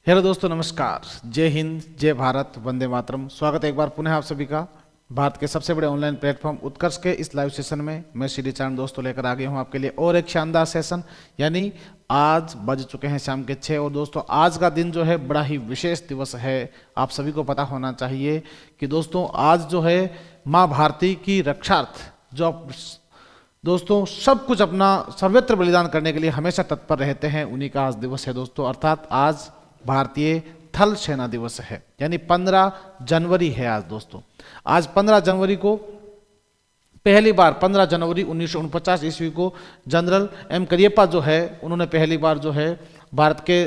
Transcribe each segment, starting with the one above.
Hello दोस्तों, नमस्कार। जय हिंद, जय भारत, वंदे मातरम। स्वागत है एक बार पुनः आप सभी का भारत के सबसे बड़े ऑनलाइन प्लेटफॉर्म उत्कर्ष के इस लाइव सेशन में। मैं श्री चरण दोस्तों लेकर आ गया हूं आपके लिए और एक शानदार सेशन। यानी आज बज चुके हैं शाम के 6 और दोस्तों आज का दिन जो है बड़ा ही विशेष दिवस है। आप सभी को पता होना चाहिए कि दोस्तों आज जो है माँ भारती की रक्षार्थ जो दोस्तों सब कुछ अपना सर्वत्र बलिदान करने के लिए हमेशा तत्पर रहते हैं, उन्हीं का आज दिवस है दोस्तों। अर्थात आज भारतीय थल सेना दिवस है, यानी 15 जनवरी है आज दोस्तों। आज 15 जनवरी को पहली बार 15 जनवरी 1949 ईस्वी को जनरल एम करियप्पा जो है उन्होंने पहली बार जो है भारत के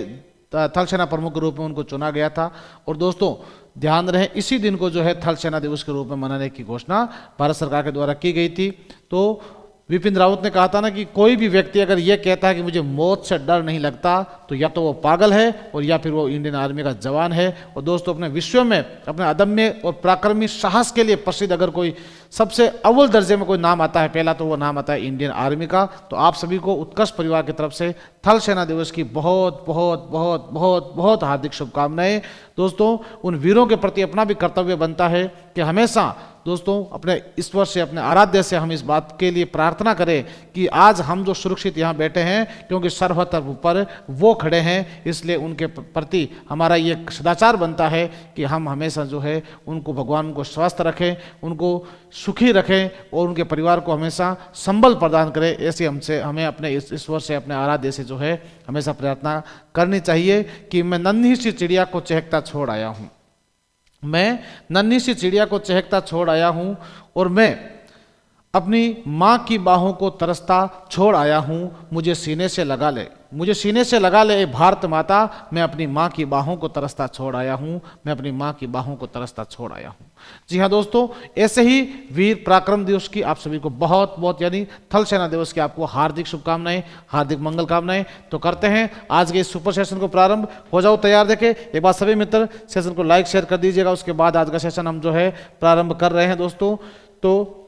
थल सेना प्रमुख के रूप में उनको चुना गया था। और दोस्तों ध्यान रहे इसी दिन को जो है थल सेना दिवस के रूप में मनाने की घोषणा भारत सरकार के द्वारा की गई थी। तो विपिन रावत ने कहा था ना कि कोई भी व्यक्ति अगर ये कहता है कि मुझे मौत से डर नहीं लगता तो या तो वो पागल है और या फिर वो इंडियन आर्मी का जवान है। और दोस्तों अपने विश्व में अपने अदम्य और पराक्रमी साहस के लिए प्रसिद्ध अगर कोई सबसे अव्वल दर्जे में कोई नाम आता है पहला तो वो नाम आता है इंडियन आर्मी का। तो आप सभी को उत्कर्ष परिवार की तरफ से थल सेना दिवस की बहुत बहुत बहुत बहुत बहुत हार्दिक शुभकामनाएं। दोस्तों उन वीरों के प्रति अपना भी कर्तव्य बनता है कि हमेशा दोस्तों अपने ईश्वर से अपने आराध्य से हम इस बात के लिए प्रार्थना करें कि आज हम जो सुरक्षित यहाँ बैठे हैं क्योंकि सर्वत्र ऊपर वो खड़े हैं, इसलिए उनके प्रति हमारा ये सदाचार बनता है कि हम हमेशा जो है उनको भगवान को स्वस्थ रखें, उनको सुखी रखें और उनके परिवार को हमेशा संबल प्रदान करें। ऐसे हमसे हमें अपने ईश्वर से अपने आराध्य से जो है हमेशा प्रार्थना करनी चाहिए कि मैं नन्ही सी चिड़िया को चहकता छोड़ आया हूँ, मैं नन्ही सी चिड़िया को चहकता छोड़ आया हूं और मैं अपनी मां की बाहों को तरसता छोड़ आया हूं। मुझे सीने से लगा ले, मुझे सीने से लगा ले ए भारत माता, मैं अपनी मां की बाहों को तरसता छोड़ आया हूं, मैं अपनी मां की बाहों को तरसता छोड़ आया हूं। जी हाँ दोस्तों, ऐसे ही वीर पराक्रम दिवस की आप सभी को बहुत बहुत यानी थल सेना दिवस की आपको हार्दिक शुभकामनाएं, हार्दिक मंगल कामनाएं। तो करते हैं आज के इस सुपर सेशन को प्रारंभ। हो जाओ तैयार। देखें एक बार सभी मित्र सेशन को लाइक शेयर कर दीजिएगा, उसके बाद आज का सेशन हम जो है प्रारंभ कर रहे हैं दोस्तों। तो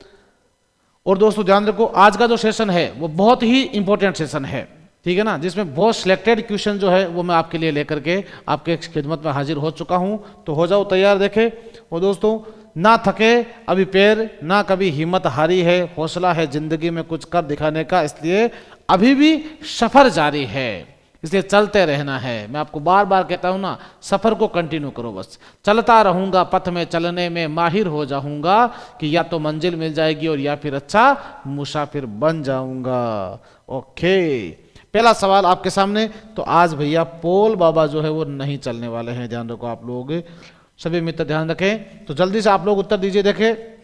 और दोस्तों ध्यान रखो आज का जो सेशन है वो बहुत ही इंपॉर्टेंट सेशन है, ठीक है ना, जिसमें बहुत सिलेक्टेड क्वेश्चन जो है वो मैं आपके लिए लेकर के आपके खिदमत में हाजिर हो चुका हूं। तो हो जाओ तैयार। देखे और दोस्तों ना थके अभी पैर, ना कभी हिम्मत हारी है, हौसला है जिंदगी में कुछ कर दिखाने का, इसलिए अभी भी सफर जारी है, इसलिए चलते रहना है। मैं आपको बार बार कहता हूं ना, सफर को कंटिन्यू करो, बस चलता रहूंगा, पथ में चलने में माहिर हो जाऊंगा कि या तो मंजिल मिल जाएगी और या फिर अच्छा मुसाफिर बन जाऊंगा। ओके, पहला सवाल आपके सामने। तो आज भैया पोल बाबा जो है वो नहीं चलने वाले हैं, ध्यान रखो आप लोग सभी मित्र, ध्यान रखें। तो जल्दी से आप लोग उत्तर दीजिए। देखें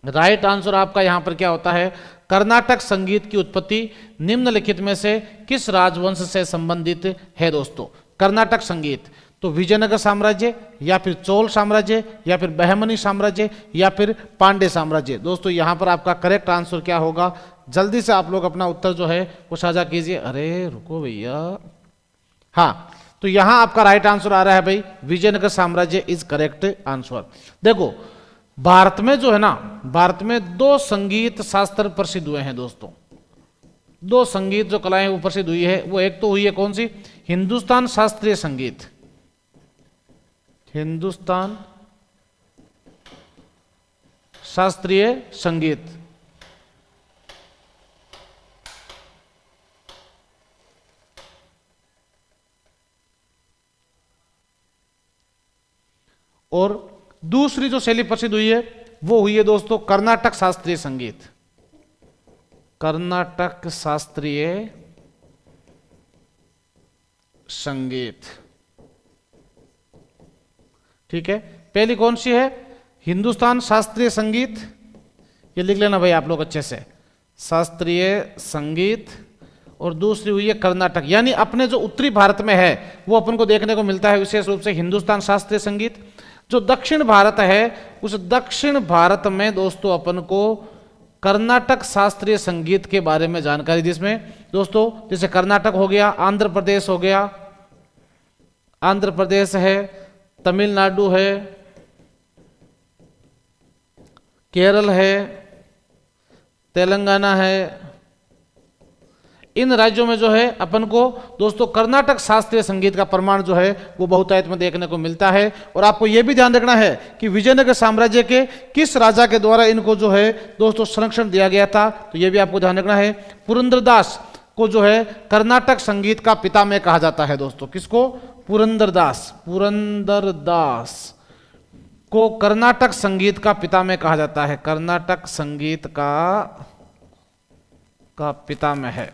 राइट आंसर आपका यहां पर क्या होता है, कर्नाटक संगीत की उत्पत्ति निम्नलिखित में से किस राजवंश से संबंधित है। दोस्तों कर्नाटक संगीत तो विजयनगर साम्राज्य या फिर चोल साम्राज्य या फिर बहमनी साम्राज्य या फिर पांडे साम्राज्य। दोस्तों यहां पर आपका करेक्ट आंसर क्या होगा, जल्दी से आप लोग अपना उत्तर जो है वो साझा कीजिए। अरे रुको भैया, हाँ तो यहां आपका राइट आंसर आ रहा है भाई, विजयनगर साम्राज्य इज करेक्ट आंसर। देखो भारत में जो है ना, भारत में दो संगीत शास्त्र प्रसिद्ध हुए हैं दोस्तों, दो संगीत जो कलाएं वो प्रसिद्ध हुई है, वो एक तो हुई है कौन सी, हिंदुस्तान शास्त्रीय संगीत, हिंदुस्तान शास्त्रीय संगीत, और दूसरी जो शैली प्रसिद्ध हुई है वो हुई है दोस्तों कर्नाटक शास्त्रीय संगीत, कर्नाटक शास्त्रीय संगीत, ठीक है। पहली कौन सी है, हिंदुस्तान शास्त्रीय संगीत, ये लिख लेना भाई आप लोग अच्छे से, शास्त्रीय संगीत, और दूसरी हुई है कर्नाटक, यानी अपने जो उत्तरी भारत में है वो अपन को देखने को मिलता है विशेष रूप से हिंदुस्तान शास्त्रीय संगीत। जो दक्षिण भारत है उस दक्षिण भारत में दोस्तों अपन को कर्नाटक शास्त्रीय संगीत के बारे में जानकारी, जिसमें दोस्तों जैसे कर्नाटक हो गया, आंध्र प्रदेश हो गया, आंध्र प्रदेश है, तमिलनाडु है, केरल है, तेलंगाना है, इन राज्यों में जो है अपन को दोस्तों कर्नाटक शास्त्रीय संगीत का प्रमाण जो है वो बहुतायत में देखने को मिलता है। और आपको ये भी ध्यान रखना है कि विजयनगर साम्राज्य के किस राजा के द्वारा इनको जो है दोस्तों संरक्षण दिया गया था, तो ये भी आपको ध्यान रखना है। पुरंदरदास को जो है कर्नाटक संगीत का पितामह कहा जाता है दोस्तों। किसको? पुरंदरदास को कर्नाटक संगीत का पितामह कहा जाता है। कर्नाटक संगीत का पितामह है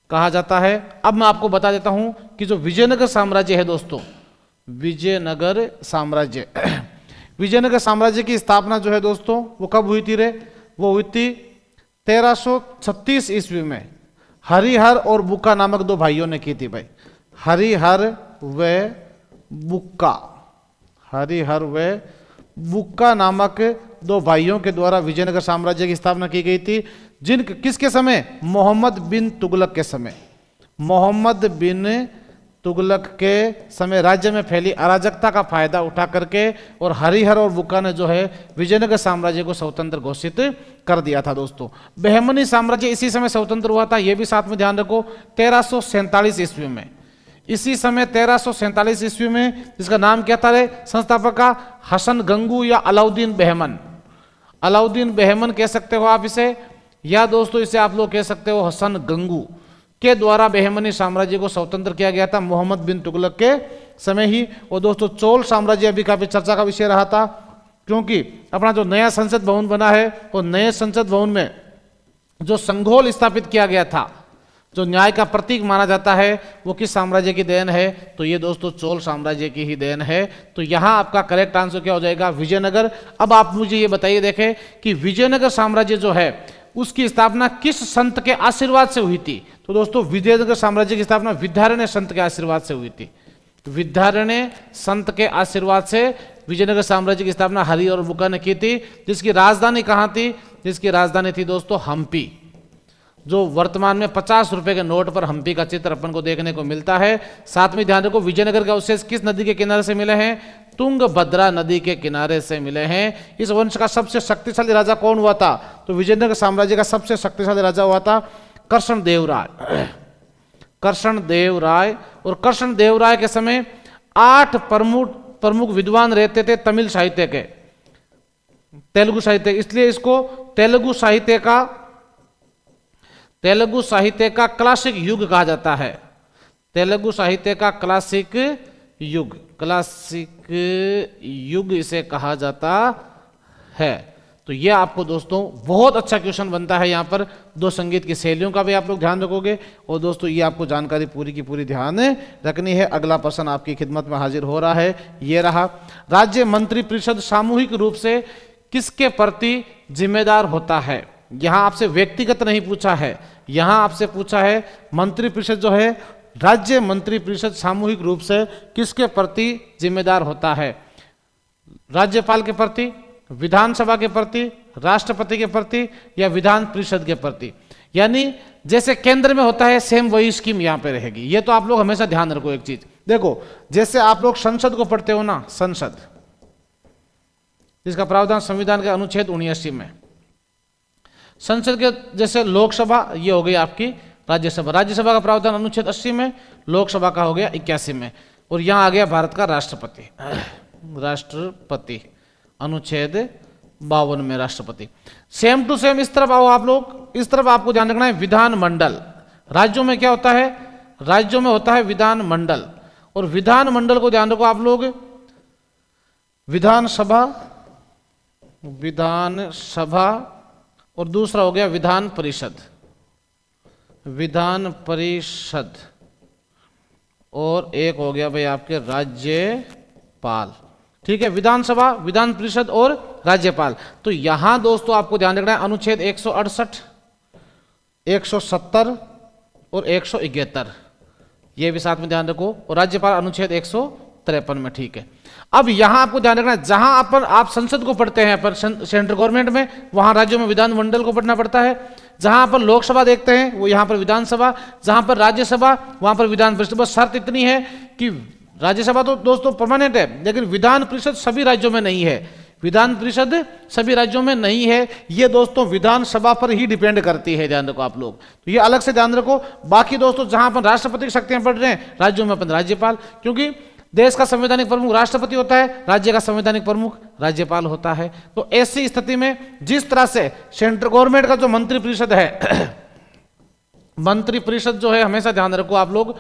कहा जाता है। अब मैं आपको बता देता हूं कि जो विजयनगर साम्राज्य है दोस्तों, विजयनगर साम्राज्य की स्थापना जो है दोस्तों वो कब हुई थी रे? वो हुई थी 1336 ईस्वी में। हरिहर और बुक्का नामक दो भाइयों ने की थी भाई। हरिहर व बुक्का नामक दो भाइयों के द्वारा विजयनगर साम्राज्य की स्थापना की गई थी। किसके समय? मोहम्मद बिन तुगलक के समय। मोहम्मद बिन तुगलक के समय राज्य में फैली अराजकता का फायदा उठा करके और हरिहर और बुक्का ने जो है विजयनगर साम्राज्य को स्वतंत्र घोषित कर दिया था दोस्तों। बहमनी साम्राज्य इसी समय स्वतंत्र हुआ था, यह भी साथ में ध्यान रखो, 1347 ईस्वी में। इसी समय 1347 ईस्वी में, जिसका नाम क्या था रे संस्थापक का? हसन गंगू या अलाउद्दीन बहमन। अलाउद्दीन बहमन कह सकते हो आप इसे, या दोस्तों इसे आप लोग कह सकते हो हसन गंगू के द्वारा बहमनी साम्राज्य को स्वतंत्र किया गया था मोहम्मद बिन तुगलक के समय ही। और दोस्तों चोल साम्राज्य अभी काफी चर्चा का विषय रहा था, क्योंकि अपना जो नया संसद भवन बना है वो नए संसद भवन में जो संघोल स्थापित किया गया था, जो न्याय का प्रतीक माना जाता है, वो किस साम्राज्य की देन है? तो ये दोस्तों चोल साम्राज्य की ही देन है। तो यहां आपका करेक्ट आंसर क्या हो जाएगा? विजयनगर। अब आप मुझे ये बताइए देखें कि विजयनगर साम्राज्य जो है उसकी स्थापना किस संत के आशीर्वाद से हुई थी? तो दोस्तों विजयनगर साम्राज्य की स्थापना विद्यारण्य संत के आशीर्वाद से हुई थी। विद्यारण्य संत के आशीर्वाद से विजयनगर साम्राज्य की स्थापना हरि और बुक्का ने की थी। जिसकी राजधानी कहां थी? जिसकी राजधानी थी दोस्तों हम्पी, जो वर्तमान में 50 रुपए के नोट पर हम्पी का चित्र अपन को देखने को मिलता है। साथ में ध्यान रखो विजयनगर के अवशेष किस नदी के किनारे से मिले हैं? तुंगभद्रा नदी के किनारे से मिले हैं। इस वंश का सबसे शक्तिशाली राजा कौन हुआ था? तो विजयनगर साम्राज्य का सबसे शक्तिशाली राजा हुआ था कृष्णदेव राय। और कृष्णदेव के समय 8 प्रमुख विद्वान रहते थे तमिल साहित्य के, तेलुगु साहित्य, इसलिए इसको तेलुगु साहित्य का क्लासिक युग कहा जाता है। तेलुगु साहित्य का क्लासिक युग इसे कहा जाता है। तो ये आपको दोस्तों बहुत अच्छा क्वेश्चन बनता है। यहाँ पर दो संगीत की शैलियों का भी आप लोग ध्यान रखोगे। और दोस्तों ये आपको जानकारी पूरी की पूरी ध्यान रखनी है। अगला प्रश्न आपकी खिदमत में हाजिर हो रहा है, ये रहा। राज्य मंत्रिपरिषद सामूहिक रूप से किसके प्रति जिम्मेदार होता है? यहां आपसे व्यक्तिगत नहीं पूछा है, यहां आपसे पूछा है मंत्रिपरिषद जो है, राज्य मंत्रिपरिषद सामूहिक रूप से किसके प्रति जिम्मेदार होता है? राज्यपाल के प्रति, विधानसभा के प्रति, राष्ट्रपति के प्रति, या विधान परिषद के प्रति? यानी जैसे केंद्र में होता है सेम वही स्कीम यहां पे रहेगी। ये तो आप लोग हमेशा ध्यान रखो एक चीज। देखो जैसे आप लोग संसद को पढ़ते हो ना, संसद जिसका प्रावधान संविधान के अनुच्छेद 79 में, संसद के जैसे लोकसभा ये हो गई आपकी राज्यसभा, राज्यसभा का प्रावधान अनुच्छेद 80 में, लोकसभा का हो गया 81 में, और यहां आ गया भारत का राष्ट्रपति अनुच्छेद 52 में राष्ट्रपति। सेम टू सेम इस तरफ आओ आप लोग, इस तरफ आपको ध्यान रखना है विधानमंडल। राज्यों में क्या होता है? राज्यों में होता है विधानमंडल, और विधानमंडल को ध्यान रखो आप लोग, विधानसभा और दूसरा हो गया विधान परिषद, और एक हो गया भाई आपके राज्यपाल। ठीक है, विधानसभा, विधान परिषद और राज्यपाल। तो यहां दोस्तों आपको ध्यान रखना है अनुच्छेद 168, 170 और 171, ये भी साथ में ध्यान रखो, और राज्यपाल अनुच्छेद 153 में। ठीक है, अब यहां आपको ध्यान रखना है जहां पर आप संसद को पढ़ते हैं पर सेंट्रल गवर्नमेंट में, वहां राज्यों में विधानमंडल को पढ़ना पड़ता है। जहां पर लोकसभा देखते हैं वो यहां पर विधानसभा, जहां पर राज्यसभा वहां पर विधान परिषद। बस शर्त इतनी है कि राज्यसभा तो दोस्तों परमानेंट है, लेकिन विधान परिषद सभी राज्यों में नहीं है। विधान परिषद सभी राज्यों में नहीं है। ये दोस्तों विधानसभा पर ही डिपेंड करती है, ध्यान रखो आप लोग, तो ये अलग से ध्यान रखो। बाकी दोस्तों जहां अपन राष्ट्रपति की शक्तियां पढ़ रहे हैं, राज्यों में अपन राज्यपाल, क्योंकि देश का संवैधानिक प्रमुख राष्ट्रपति होता है, राज्य का संवैधानिक प्रमुख राज्यपाल होता है। तो ऐसी स्थिति में जिस तरह से सेंट्रल गवर्नमेंट का जो मंत्रिपरिषद है मंत्रिपरिषद जो है, हमेशा ध्यान रखो आप लोग,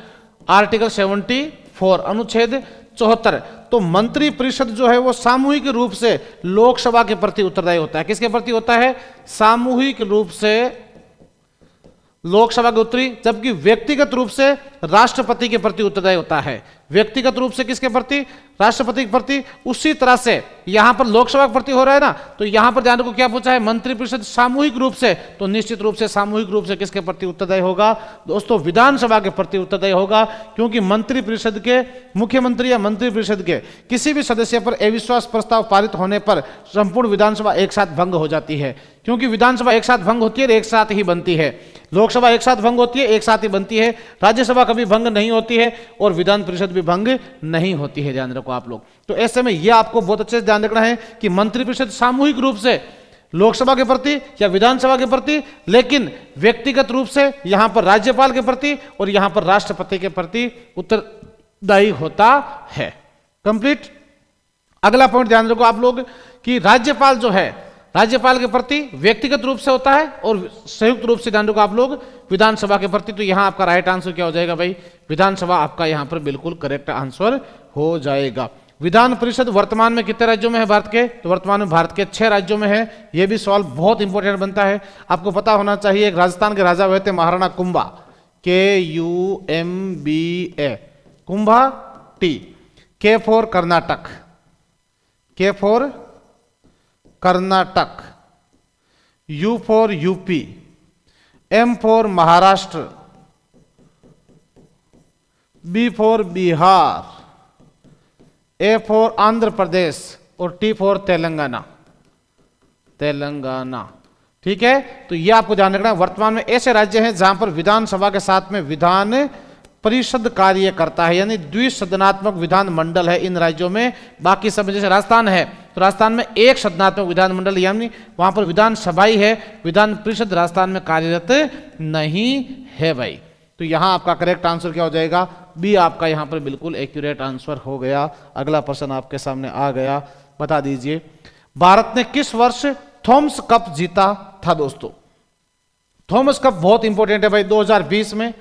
आर्टिकल 74 अनुच्छेद 74, तो मंत्रिपरिषद जो है वो सामूहिक रूप से लोकसभा के प्रति उत्तरदायी होता है। किसके प्रति होता है? सामूहिक रूप से लोकसभा के उत्तरी, जबकि व्यक्तिगत रूप से राष्ट्रपति के प्रति उत्तरदायी होता है। व्यक्तिगत रूप से किसके प्रति? राष्ट्रपति के प्रति। उसी तरह से यहां पर लोकसभा के प्रति हो रहा है ना, तो यहां पर ध्यान रखो क्या पूछा है? मंत्रिपरिषद सामूहिक रूप से, तो निश्चित रूप से सामूहिक रूप से किसके प्रति उत्तरदायी होगा दोस्तों? विधानसभा के प्रति उत्तरदायी होगा, क्योंकि मंत्रिपरिषद के मुख्यमंत्री या मंत्रिपरिषद के किसी भी सदस्य पर अविश्वास प्रस्ताव पारित होने पर संपूर्ण विधानसभा एक साथ भंग हो जाती है, क्योंकि विधानसभा एक साथ भंग होती है, एक साथ ही बनती है। लोकसभा एक साथ भंग होती है, एक साथ ही बनती है। राज्यसभा कभी भंग नहीं होती है और विधान परिषद भी भंग नहीं होती है, ध्यान रखो आप लोग। तो ऐसे में यह आपको बहुत अच्छे से ध्यान रखना है कि मंत्रिपरिषद सामूहिक रूप से लोकसभा के प्रति या विधानसभा के प्रति, लेकिन व्यक्तिगत रूप से यहां पर राज्यपाल के प्रति और यहां पर राष्ट्रपति के प्रति उत्तरदायी होता है। कंप्लीट। अगला पॉइंट ध्यान रखो आप लोग कि राज्यपाल जो है, राज्यपाल के प्रति व्यक्तिगत रूप से होता है और संयुक्त रूप से ध्यान रखो आप लोग विधानसभा के प्रति। तो यहां आपका राइट आंसर क्या हो जाएगा भाई? विधानसभा आपका यहां पर बिल्कुल करेक्ट आंसर हो जाएगा। विधान परिषद वर्तमान में कितने राज्यों में है भारत के? तो वर्तमान में भारत के 6 राज्यों में है। यह भी सवाल बहुत इंपॉर्टेंट बनता है, आपको पता होना चाहिए। एक राजस्थान के राजा हुए थे Maharana Kumbha, KUMBA, Kumbha T. K for Karnataka, K for Karnataka, U for UP, M for Maharashtra, B for Bihar, A for Andhra Pradesh और T फॉर तेलंगाना। तेलंगाना, ठीक है। तो ये आपको ध्यान रखना है। वर्तमान में ऐसे राज्य हैं जहां पर विधानसभा के साथ में विधान परिषद कार्य करता है, यानी द्विसदनात्मक विधान मंडल है इन राज्यों में। बाकी सब जैसे राजस्थान है, तो राजस्थान में एक सदनात्मक विधान मंडल, यानी वहां पर विधानसभा ही है, विधान परिषद राजस्थान में कार्यरत नहीं है भाई। तो यहां आपका करेक्ट आंसर क्या हो जाएगा? बी आपका यहां पर बिल्कुल एक्यूरेट आंसर हो गया। अगला प्रश्न आपके सामने आ गया, बता दीजिए भारत ने किस वर्ष थॉमस कप जीता था दोस्तों? थॉमस कप बहुत इंपॉर्टेंट है भाई। 2020 में,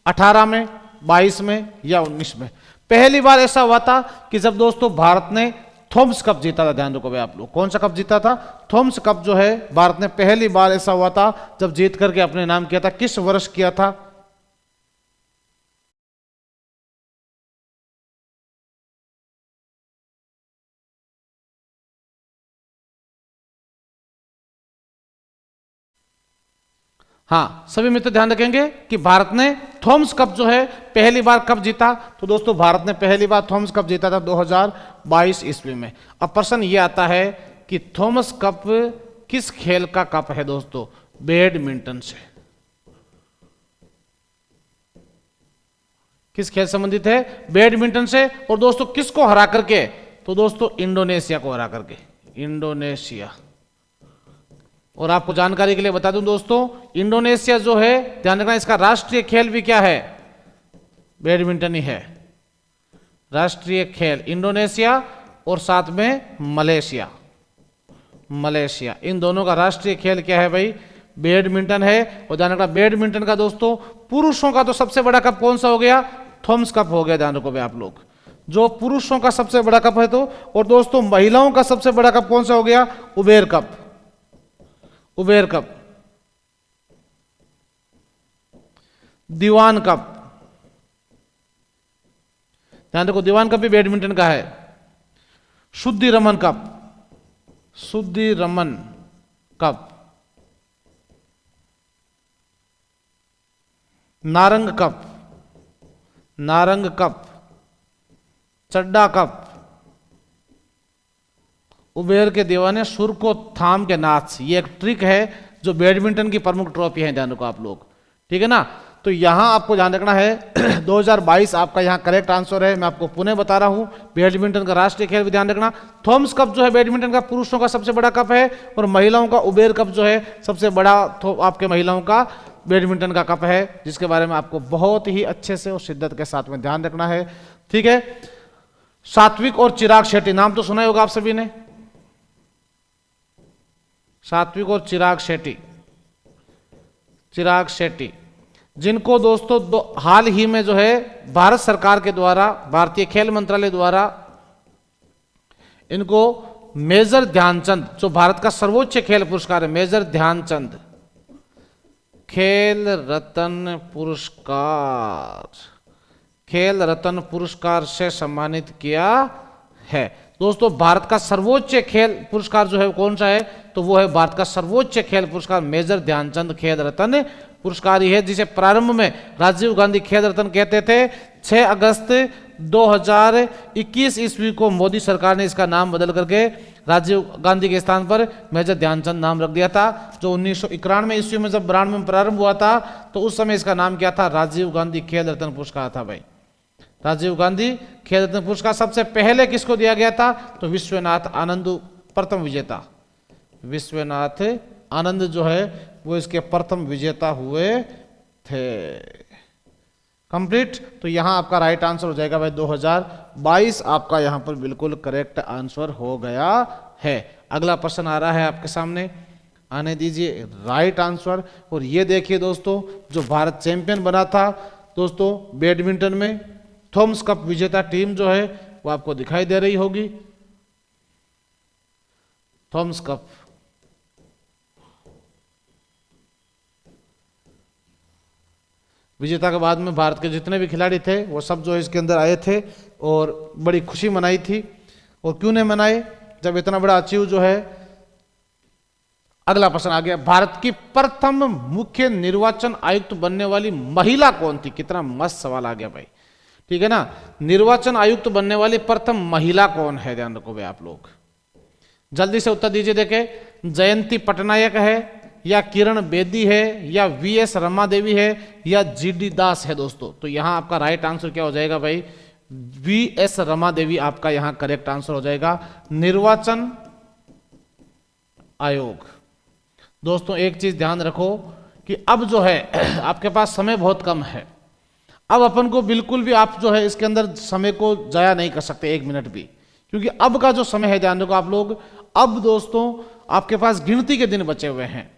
18 में, 22 में या 19 में पहली बार ऐसा हुआ था कि जब दोस्तों भारत ने थॉमस कप जीता था। ध्यान रखो भाई आप लोग, कौन सा कप जीता था? थॉमस कप जो है भारत ने पहली बार ऐसा हुआ था जब जीत करके अपने नाम किया था। किस वर्ष किया था? हाँ, सभी मित्र ध्यान रखेंगे कि भारत ने थॉमस कप जो है पहली बार कब जीता। तो दोस्तों भारत ने पहली बार थॉमस कप जीता था 2022 ईस्वी में। अब प्रश्न ये आता है कि थॉमस कप किस खेल का कप है दोस्तों? बैडमिंटन से। किस खेल संबंधित है? बैडमिंटन से। और दोस्तों किसको हरा करके? तो दोस्तों इंडोनेशिया को हरा करके, इंडोनेशिया। और आपको जानकारी के लिए बता दूं दोस्तों, इंडोनेशिया जो है ध्यान रखना, इसका राष्ट्रीय खेल भी क्या है? बैडमिंटन ही है। राष्ट्रीय खेल इंडोनेशिया और साथ में मलेशिया। मलेशिया, इन दोनों का राष्ट्रीय खेल क्या है भाई? बैडमिंटन है। और ध्यान रखना बैडमिंटन का दोस्तों पुरुषों का तो सबसे बड़ा कप कौन सा हो गया? थॉमस कप हो गया। ध्यान रखो भाई आप लोग, जो पुरुषों का सबसे बड़ा कप है। तो और दोस्तों महिलाओं का सबसे बड़ा कप कौन सा हो गया? Uber cup. उबेर कप, दीवान कप। ध्यान रखो दीवान कप भी बैडमिंटन का है। शुद्धि Raman cup, Shuddhi Raman cup. Narang cup, Narang cup. Chadha cup. Uber के दीवाने सुर को थाम के नाच, ये एक ट्रिक है जो बैडमिंटन की प्रमुख ट्रॉफी है। ध्यान रखो आप लोग, ठीक है ना। तो यहां आपको ध्यान रखना है 2022 आपका यहां करेक्ट आंसर है। मैं आपको पुनः बता रहा हूं, बैडमिंटन का राष्ट्रीय खेल भी ध्यान रखना। थॉमस कप जो है बैडमिंटन का पुरुषों का सबसे बड़ा कप है, और महिलाओं का उबेर कप जो है सबसे बड़ा आपके महिलाओं का बैडमिंटन का कप है, जिसके बारे में आपको बहुत ही अच्छे से और शिद्दत के साथ में ध्यान रखना है। ठीक है, सात्विक और चिराग शेट्टी, नाम तो सुना ही होगा आप सभी ने, सात्विक और चिराग शेट्टी, चिराग शेट्टी, जिनको दोस्तों हाल ही में जो है भारत सरकार के द्वारा, भारतीय खेल मंत्रालय द्वारा इनको मेजर ध्यानचंद, जो भारत का सर्वोच्च खेल पुरस्कार है, मेजर ध्यानचंद खेल रत्न पुरस्कार, खेल रत्न पुरस्कार से सम्मानित किया है। दोस्तों भारत का सर्वोच्च खेल पुरस्कार जो है कौन सा है, तो वो है भारत का सर्वोच्च खेल पुरस्कार मेजर ध्यानचंद खेल रत्न पुरस्कार ही है, जिसे प्रारंभ में राजीव गांधी खेल रत्न कहते थे। 6 अगस्त 2021 ईस्वी को मोदी सरकार ने इसका नाम बदल करके राजीव गांधी के स्थान पर मेजर ध्यानचंद नाम रख दिया था। जो 1991 ईस्वी में जब 92 में प्रारंभ हुआ था, तो उस समय इसका नाम क्या था, राजीव गांधी खेल रत्न पुरस्कार था भाई। राजीव गांधी खेल रत्न पुरस्कार सबसे पहले किसको दिया गया था, तो विश्वनाथ आनंद प्रथम विजेता, विश्वनाथ आनंद जो है वो इसके प्रथम विजेता हुए थे। कंप्लीट, तो यहां आपका राइट आंसर हो जाएगा भाई 2022, आपका यहां पर बिल्कुल करेक्ट आंसर हो गया है। अगला प्रश्न आ रहा है आपके सामने, आने दीजिए राइट आंसर। और ये देखिए दोस्तों, जो भारत चैंपियन बना था दोस्तों बैडमिंटन में, थॉमस कप विजेता टीम जो है वो आपको दिखाई दे रही होगी, थॉमस कप। विजेता के बाद में भारत के जितने भी खिलाड़ी थे वो सब जो इसके अंदर आए थे और बड़ी खुशी मनाई थी। और क्यों नहीं मनाए जब इतना बड़ा अचीव जो है। अगला प्रश्न आ गया, भारत की प्रथम मुख्य निर्वाचन आयुक्त बनने वाली महिला कौन थी। कितना मस्त सवाल आ गया भाई, ठीक है ना। निर्वाचन आयुक्त बनने वाली प्रथम महिला कौन है, ध्यान रखो भाई आप लोग, जल्दी से उत्तर दीजिए। देखे, जयंती पटनायक है, या किरण बेदी है, या वीएस रमा देवी है, या जीडी दास है दोस्तों। तो यहां आपका राइट आंसर क्या हो जाएगा भाई, वीएस रमा देवी आपका यहां करेक्ट आंसर हो जाएगा। निर्वाचन आयोग दोस्तों, एक चीज ध्यान रखो कि अब जो है आपके पास समय बहुत कम है। अब अपन को बिल्कुल भी आप जो है इसके अंदर समय को जाया नहीं कर सकते 1 मिनट भी, क्योंकि अब का जो समय है, ध्यान रखो आप लोग, अब दोस्तों आपके पास गिनती के दिन बचे हुए हैं।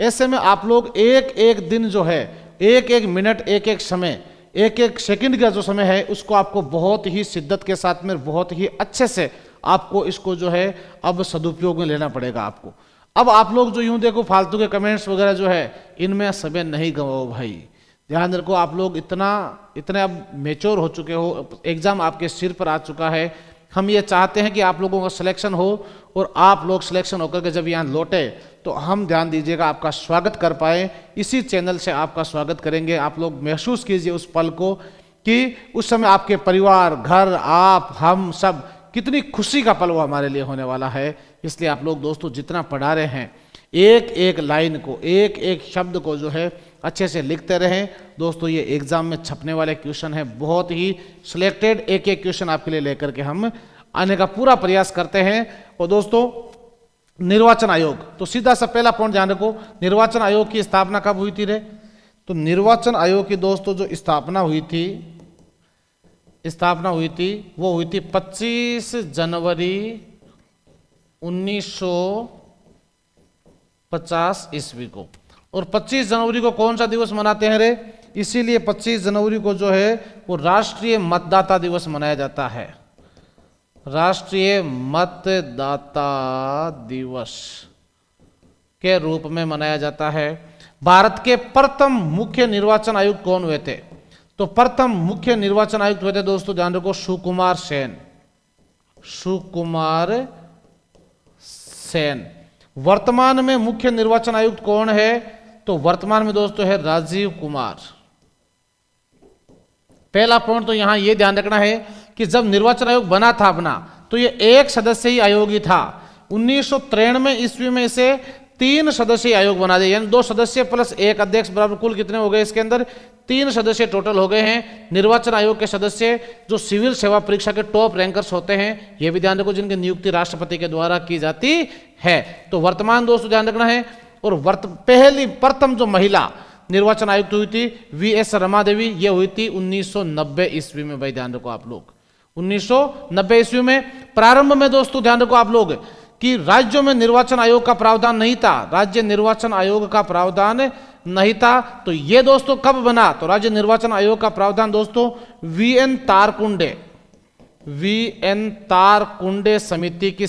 ऐसे में आप लोग एक एक दिन जो है, एक एक मिनट, एक एक समय, एक एक सेकंड का जो समय है, उसको आपको बहुत ही शिद्दत के साथ में, बहुत ही अच्छे से आपको इसको जो है अब सदुपयोग में लेना पड़ेगा आपको। अब आप लोग जो यूं देखो फालतू के कमेंट्स वगैरह जो है, इनमें समय नहीं गवाओ भाई। ध्यान रखो आप लोग इतने अब मेच्योर हो चुके हो, एग्जाम आपके सिर पर आ चुका है। हम ये चाहते हैं कि आप लोगों का सिलेक्शन हो, और आप लोग सिलेक्शन होकर के जब यहाँ लौटे तो हम, ध्यान दीजिएगा, आपका स्वागत कर पाए। इसी चैनल से आपका स्वागत करेंगे। आप लोग महसूस कीजिए उस पल को कि उस समय आपके परिवार, घर, आप, हम सब, कितनी खुशी का पल वो हमारे लिए होने वाला है। इसलिए आप लोग दोस्तों जितना पढ़ा रहे हैं, एक एक लाइन को, एक एक शब्द को जो है अच्छे से लिखते रहें दोस्तों। ये एग्जाम में छपने वाले क्वेश्चन है, बहुत ही सिलेक्टेड एक एक क्वेश्चन आपके लिए लेकर के हम आने का पूरा प्रयास करते हैं। और दोस्तों निर्वाचन आयोग, तो सीधा सा पहला पॉइंट ध्यान रखो, निर्वाचन आयोग की स्थापना कब हुई थी रे। तो निर्वाचन आयोग की दोस्तों जो स्थापना हुई थी वो हुई थी 25 जनवरी 1950 ईस्वी को। और 25 जनवरी को कौन सा दिवस मनाते हैं रे, इसीलिए 25 जनवरी को जो है वो राष्ट्रीय मतदाता दिवस मनाया जाता है। राष्ट्रीय मतदाता दिवस के रूप में मनाया जाता है। भारत के प्रथम मुख्य निर्वाचन आयुक्त कौन हुए थे, तो प्रथम मुख्य निर्वाचन आयुक्त हुए थे दोस्तों, ध्यान रखो, सुकुमार सेन। सुकुमार सेन। वर्तमान में मुख्य निर्वाचन आयुक्त कौन है, तो वर्तमान में दोस्तों है राजीव कुमार। पहला पॉइंट तो यहां यह ध्यान रखना है कि जब निर्वाचन आयोग बना था अपना, तो ये एक सदस्य ही आयोग ही था। 1993 ईस्वी में इसे 3 सदस्यीय आयोग बना दिया, यानी 2 सदस्य प्लस 1 अध्यक्ष बराबर कुल कितने हो गए इसके अंदर, 3 सदस्य टोटल हो गए हैं निर्वाचन आयोग के सदस्य, जो सिविल सेवा परीक्षा के टॉप रैंकर्स होते हैं, यह भी ध्यान रखो, जिनकी नियुक्ति राष्ट्रपति के द्वारा की जाती है। तो वर्तमान दोस्तों ध्यान रखना है। और प्रथम जो महिला निर्वाचन आयुक्त हुई थी वीएस रमा देवी, ये हुई थी 1990 ईस्वी में। भाई ध्यान रखो आप लोग, 1990 ईस्वी में। प्रारंभ में दोस्तों ध्यान रखो आप लोग कि राज्यों में निर्वाचन आयोग का प्रावधान नहीं था, राज्य निर्वाचन आयोग का प्रावधान नहीं था। तो ये दोस्तों कब बना? तो राज्य निर्वाचन आयोग का प्रावधान दोस्तों वीएन तारकुंडे समिति की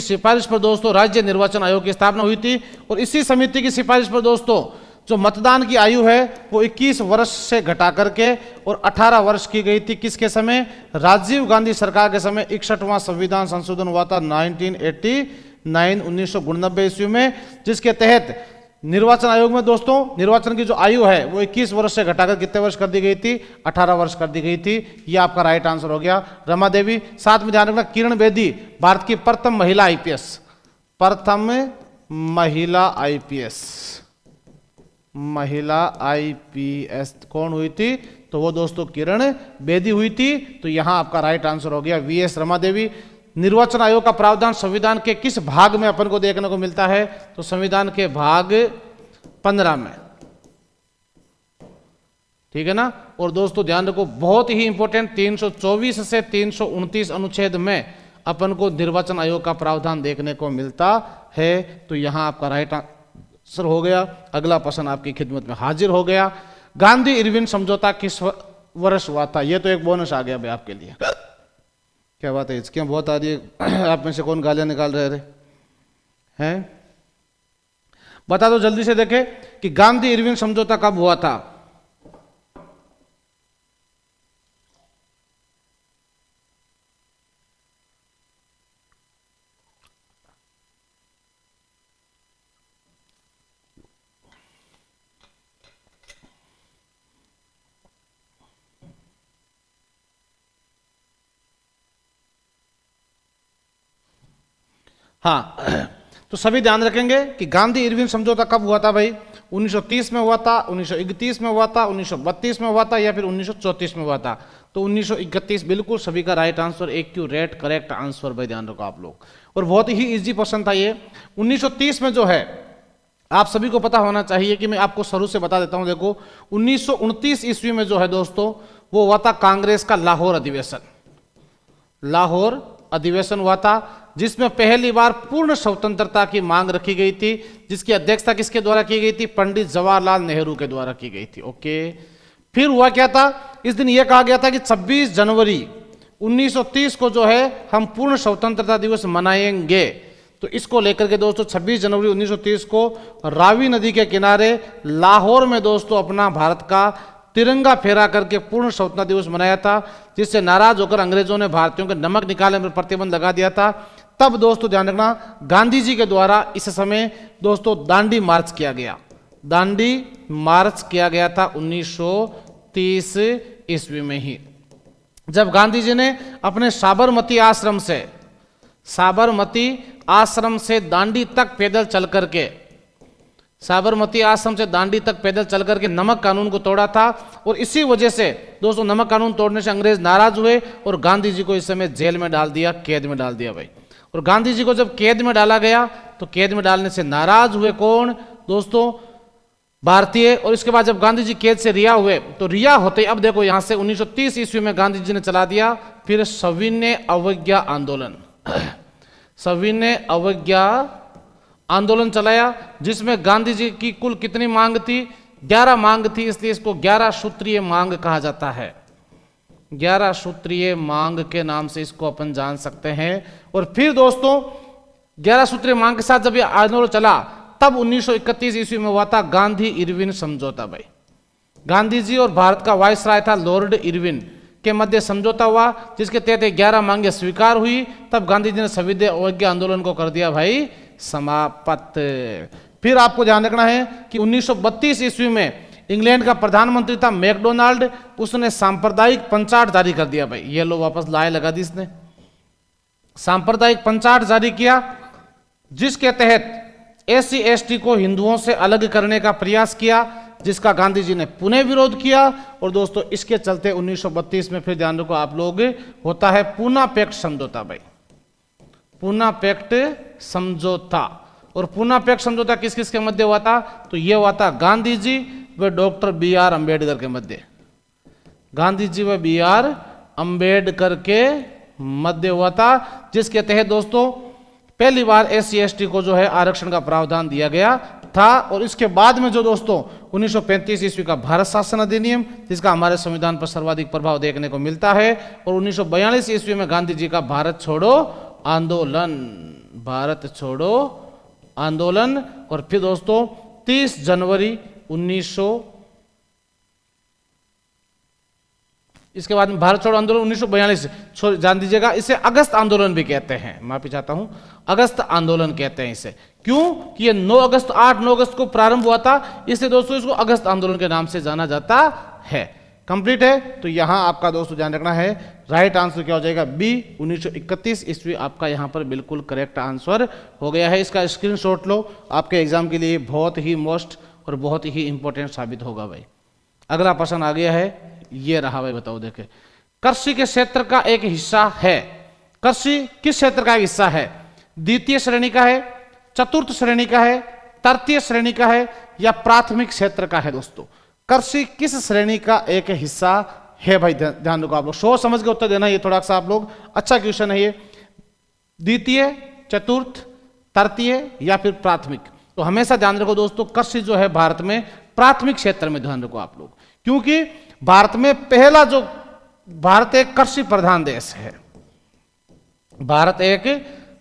सिफारिश पर दोस्तों राज्य निर्वाचन आयोग की स्थापना हुई थी। और इसी समिति की सिफारिश पर दोस्तों जो मतदान की आयु है वो 21 वर्ष से घटा करके और 18 वर्ष की गई थी। किसके समय? राजीव गांधी सरकार के समय 61वां संविधान संशोधन हुआ था 1989 ईस्वी में, जिसके तहत निर्वाचन आयोग में दोस्तों निर्वाचन की जो आयु है वो 21 वर्ष से घटाकर कितने वर्ष कर दी गई थी? 18 वर्ष कर दी गई थी। ये आपका राइट आंसर हो गया, रमा देवी। साथ में ध्यान रखना किरण बेदी भारत की प्रथम महिला आईपीएस कौन हुई थी? तो वो दोस्तों किरण बेदी हुई थी। तो यहां आपका राइट आंसर हो गया वीएस रमा देवी। निर्वाचन आयोग का प्रावधान संविधान के किस भाग में अपन को देखने को मिलता है? तो संविधान के भाग 15 में, ठीक है ना। और दोस्तों ध्यान रखो बहुत ही इंपॉर्टेंट, 324 से 329 अनुच्छेद में अपन को निर्वाचन आयोग का प्रावधान देखने को मिलता है। तो यहां आपका राइट आंसर हो गया। अगला प्रश्न आपकी खिदमत में हाजिर हो गया। गांधी इरविन समझौता किस वर्ष हुआ था? ये तो एक बोनस आ गया भाई आपके लिए। क्या बात है, इसकी बहुत आ रही है। आप में से कौन गालियां निकाल रहे हैं? बता दो जल्दी से, देखें कि गांधी इरविन समझौता कब हुआ था? हाँ, तो सभी ध्यान रखेंगे कि गांधी इरविन समझौता कब हुआ था भाई? 1930 में हुआ था, 1931 में हुआ था, 1932 में हुआ था, या फिर 1934 में हुआ था? तो 1931 बिल्कुल सभी का right answer, accurate correct answer भाई, ध्यान रखो आप लोग। और बहुत ही इजी क्वेश्चन था ये। 1930 में जो है आप सभी को पता होना चाहिए कि मैं आपको शुरू से बता देता हूं। देखो 1929 ईस्वी में जो है दोस्तों वो हुआ था कांग्रेस का लाहौर अधिवेशन हुआ था, जिसमें पहली बार पूर्ण स्वतंत्रता की मांग रखी गई थी, जिसकी अध्यक्षता किसके द्वारा की गई थी? पंडित जवाहरलाल नेहरू के द्वारा की गई थी। ओके, फिर हुआ क्या था? इस दिन यह कहा गया था कि 26 जनवरी 1930 को जो है हम पूर्ण स्वतंत्रता दिवस मनाएंगे। तो इसको लेकर के दोस्तों 26 जनवरी 1930 को रावी नदी के किनारे लाहौर में दोस्तों अपना भारत का तिरंगा फहरा करके पूर्ण स्वतंत्रता दिवस मनाया था, जिससे नाराज होकर अंग्रेजों ने भारतीयों के नमक निकालने पर प्रतिबंध लगा दिया था। तब दोस्तों ध्यान रखना गांधी जी के द्वारा इस समय दोस्तों दांडी मार्च किया गया था 1930 ईस्वी में ही, जब गांधी जी ने अपने साबरमती आश्रम से दांडी तक पैदल चल करके नमक कानून को तोड़ा था। और इसी वजह से दोस्तों नमक कानून तोड़ने से अंग्रेज नाराज हुए और गांधी जी को इस समय जेल में डाल दिया, कैद में डाल दिया भाई। और गांधी जी को जब कैद में डाला गया तो कैद में डालने से नाराज हुए कौन? दोस्तों भारतीय। और इसके बाद जब गांधी जी कैद से रिहा हुए तो रिहा होते अब देखो यहां से 1930 ईस्वी में गांधी जी ने चला दिया फिर सविनय अवज्ञा आंदोलन चलाया, जिसमें गांधी जी की कुल कितनी मांग थी? 11 मांग थी, इसलिए इसको 11 सूत्रीय मांग कहा जाता है। 11 सूत्रीय मांग के नाम से इसको अपन जान सकते हैं। और फिर दोस्तों 11 सूत्रीय मांग के साथ जब ये आंदोलन चला तब 1931 ईस्वी में हुआ था गांधी इरविन समझौता भाई। गांधी जी और भारत का वायसराय था लॉर्ड इरविन के मध्य समझौता हुआ, जिसके तहत 11 मांगे स्वीकार हुई। तब गांधी जी ने सविनय अवज्ञा आंदोलन को कर दिया भाई समाप्त। फिर आपको ध्यान रखना है कि 1932 ईस्वी में इंग्लैंड का प्रधानमंत्री था मैकडोनाल्ड, उसने सांप्रदायिक पंचाट जारी कर दिया भाई। ये लो वापस लाए लगा दी इसने, सांप्रदायिक पंचाट जारी किया, जिसके तहत एससी एसटी को हिंदुओं से अलग करने का प्रयास किया, जिसका गांधी जी ने पुनः विरोध किया। और दोस्तों इसके चलते 1932 में फिर ध्यान रखो आप लोग, होता है पूना पैक्ट समझौता। भाई पूना पैक्ट समझौता, और पूना पैक्ट समझौता किस किस के मध्य हुआ था? तो यह हुआ था गांधी जी व डॉक्टर बी आर अम्बेडकर के मध्य। गांधी जी व बी आर अम्बेडकर के मध्य हुआ था, जिसके तहत दोस्तों पहली बार एससी एसटी को जो है आरक्षण का प्रावधान दिया गया था। और इसके बाद में जो दोस्तों 1935 ईस्वी का भारत शासन अधिनियम, जिसका हमारे संविधान पर सर्वाधिक प्रभाव देखने को मिलता है, और 1942 ईस्वी में गांधी जी का भारत छोड़ो आंदोलन, भारत छोड़ो आंदोलन। और फिर दोस्तों 30 जनवरी 1900, इसके बाद में भारत छोड़ो आंदोलन 1942 जान दीजिएगा, इसे अगस्त आंदोलन भी कहते हैं, माफी चाहता हूं, अगस्त आंदोलन कहते हैं इसे। क्यों कि ये 9 अगस्त 8-9 अगस्त को प्रारंभ हुआ था, इसलिए दोस्तों इसको अगस्त आंदोलन के नाम से जाना जाता है। कंप्लीट है। तो यहां आपका दोस्तों ध्यान रखना है, राइट आंसर क्या हो जाएगा? बी 1931 ईस्वी आपका यहां पर बिल्कुल करेक्ट आंसर हो गया है। इसका स्क्रीनशॉट लो, आपके एग्जाम के लिए बहुत ही मोस्ट और बहुत ही इंपॉर्टेंट साबित होगा भाई। अगला प्रश्न आ गया है, ये रहा भाई, बताओ देखे। कृषि के क्षेत्र का एक हिस्सा है, कृषि किस क्षेत्र का एक हिस्सा है? द्वितीय श्रेणी का है, चतुर्थ श्रेणी का है, तृतीय श्रेणी का है, या प्राथमिक क्षेत्र का है? दोस्तों कृषि किस श्रेणी का एक हिस्सा है भाई? ध्यान रखो आप लोग, सोच समझ के उत्तर देना, ये थोड़ा सा आप लोग, अच्छा क्वेश्चन है ये। द्वितीय, चतुर्थ, तृतीय या फिर प्राथमिक? तो हमेशा ध्यान रखो दोस्तों, कृषि जो है भारत में प्राथमिक क्षेत्र में ध्यान रखो आप लोग, क्योंकि भारत में पहला जो, भारत एक कृषि प्रधान देश है, भारत एक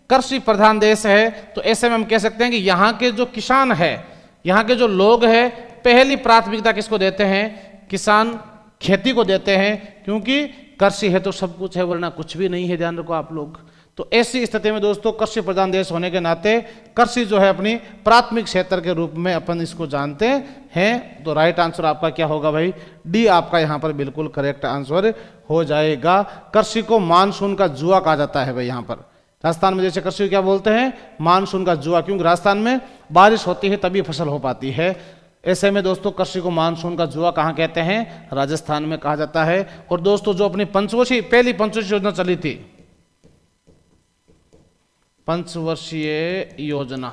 कृषि प्रधान देश है। तो ऐसे में हम कह सकते हैं कि यहां के जो किसान है, यहां के जो लोग हैं, पहली प्राथमिकता किसको देते हैं? किसान, खेती को देते हैं, क्योंकि कृषि है तो सब कुछ है, वरना कुछ भी नहीं है। ध्यान रखो आप लोग। तो ऐसी स्थिति में दोस्तों कृषि प्रधान देश होने के नाते कृषि जो है अपनी प्राथमिक क्षेत्र के रूप में अपन इसको जानते हैं। तो राइट आंसर आपका क्या होगा भाई? डी आपका यहां पर बिल्कुल करेक्ट आंसर हो जाएगा। कृषि को मानसून का जुआ कहा जाता है भाई। यहां पर राजस्थान में जैसे कृषि क्या बोलते हैं? मानसून का जुआ, क्योंकि राजस्थान में बारिश होती है तभी फसल हो पाती है। ऐसे में दोस्तों कृषि को मानसून का जुआ कहां कहते हैं? राजस्थान में कहा जाता है। और दोस्तों जो अपनी पंचवर्षीय, पहली पंचवर्षीय योजना चली थी, पंचवर्षीय योजना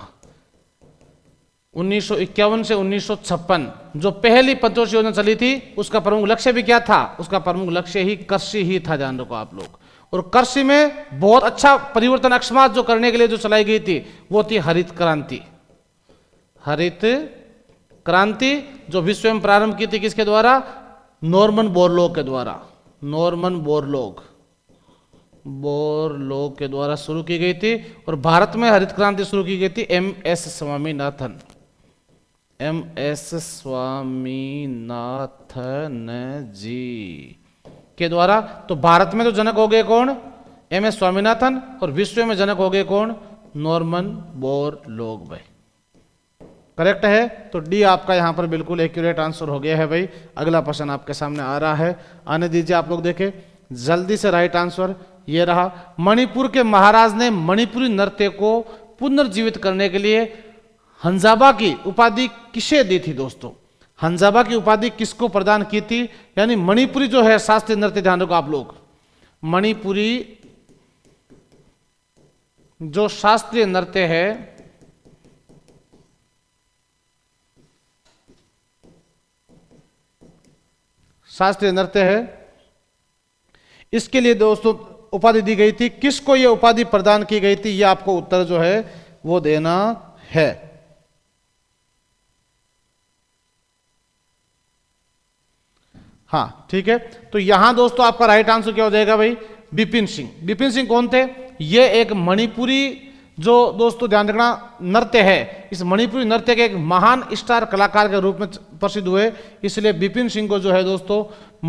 1951 से 1956, जो पहली पंचवर्षीय योजना चली थी, उसका प्रमुख लक्ष्य भी क्या था? उसका प्रमुख लक्ष्य ही कृषि ही था। ध्यान रखो आप लोग। और कृषि में बहुत अच्छा परिवर्तन अकस्मात जो करने के लिए जो चलाई गई थी, वो थी हरित क्रांति। हरित क्रांति जो विश्व में प्रारंभ की थी किसके द्वारा? नॉर्मन बोरलॉग के द्वारा। नॉर्मन बोरलॉग के द्वारा शुरू की गई थी। और भारत में हरित क्रांति शुरू की गई थी MS स्वामीनाथन, MS स्वामीनाथन जी के द्वारा। तो भारत में तो जनक हो गए कौन? MS स्वामीनाथन। और विश्व में जनक हो गए कौन? नॉर्मन बोरलॉग भाई। करेक्ट है। तो डी आपका यहां पर बिल्कुल एक्यूरेट आंसर हो गया है भाई। अगला प्रश्न आपके सामने आ रहा है, आने दीजिए आप लोग देखें जल्दी से। राइट आंसर ये रहा, मणिपुर के महाराज ने मणिपुरी नृत्य को पुनर्जीवित करने के लिए हंजाबा की उपाधि किसे दी थी? दोस्तों हंजाबा की उपाधि किसको प्रदान की थी? यानी मणिपुरी जो है शास्त्रीय नृत्य, ध्यान रखो आप लोग, मणिपुरी जो शास्त्रीय नृत्य है, शास्त्रीय नृत्य है, इसके लिए दोस्तों उपाधि दी गई थी। किसको यह उपाधि प्रदान की गई थी? यह आपको उत्तर जो है वो देना है। हाँ ठीक है। तो यहां दोस्तों आपका राइट आंसर क्या हो जाएगा भाई? बिपिन सिंह। बिपिन सिंह कौन थे? ये एक मणिपुरी जो दोस्तों ध्यान रखना नृत्य है, इस मणिपुरी नृत्य के एक महान स्टार कलाकार के रूप में प्रसिद्ध हुए। इसलिए बिपिन सिंह को जो है दोस्तों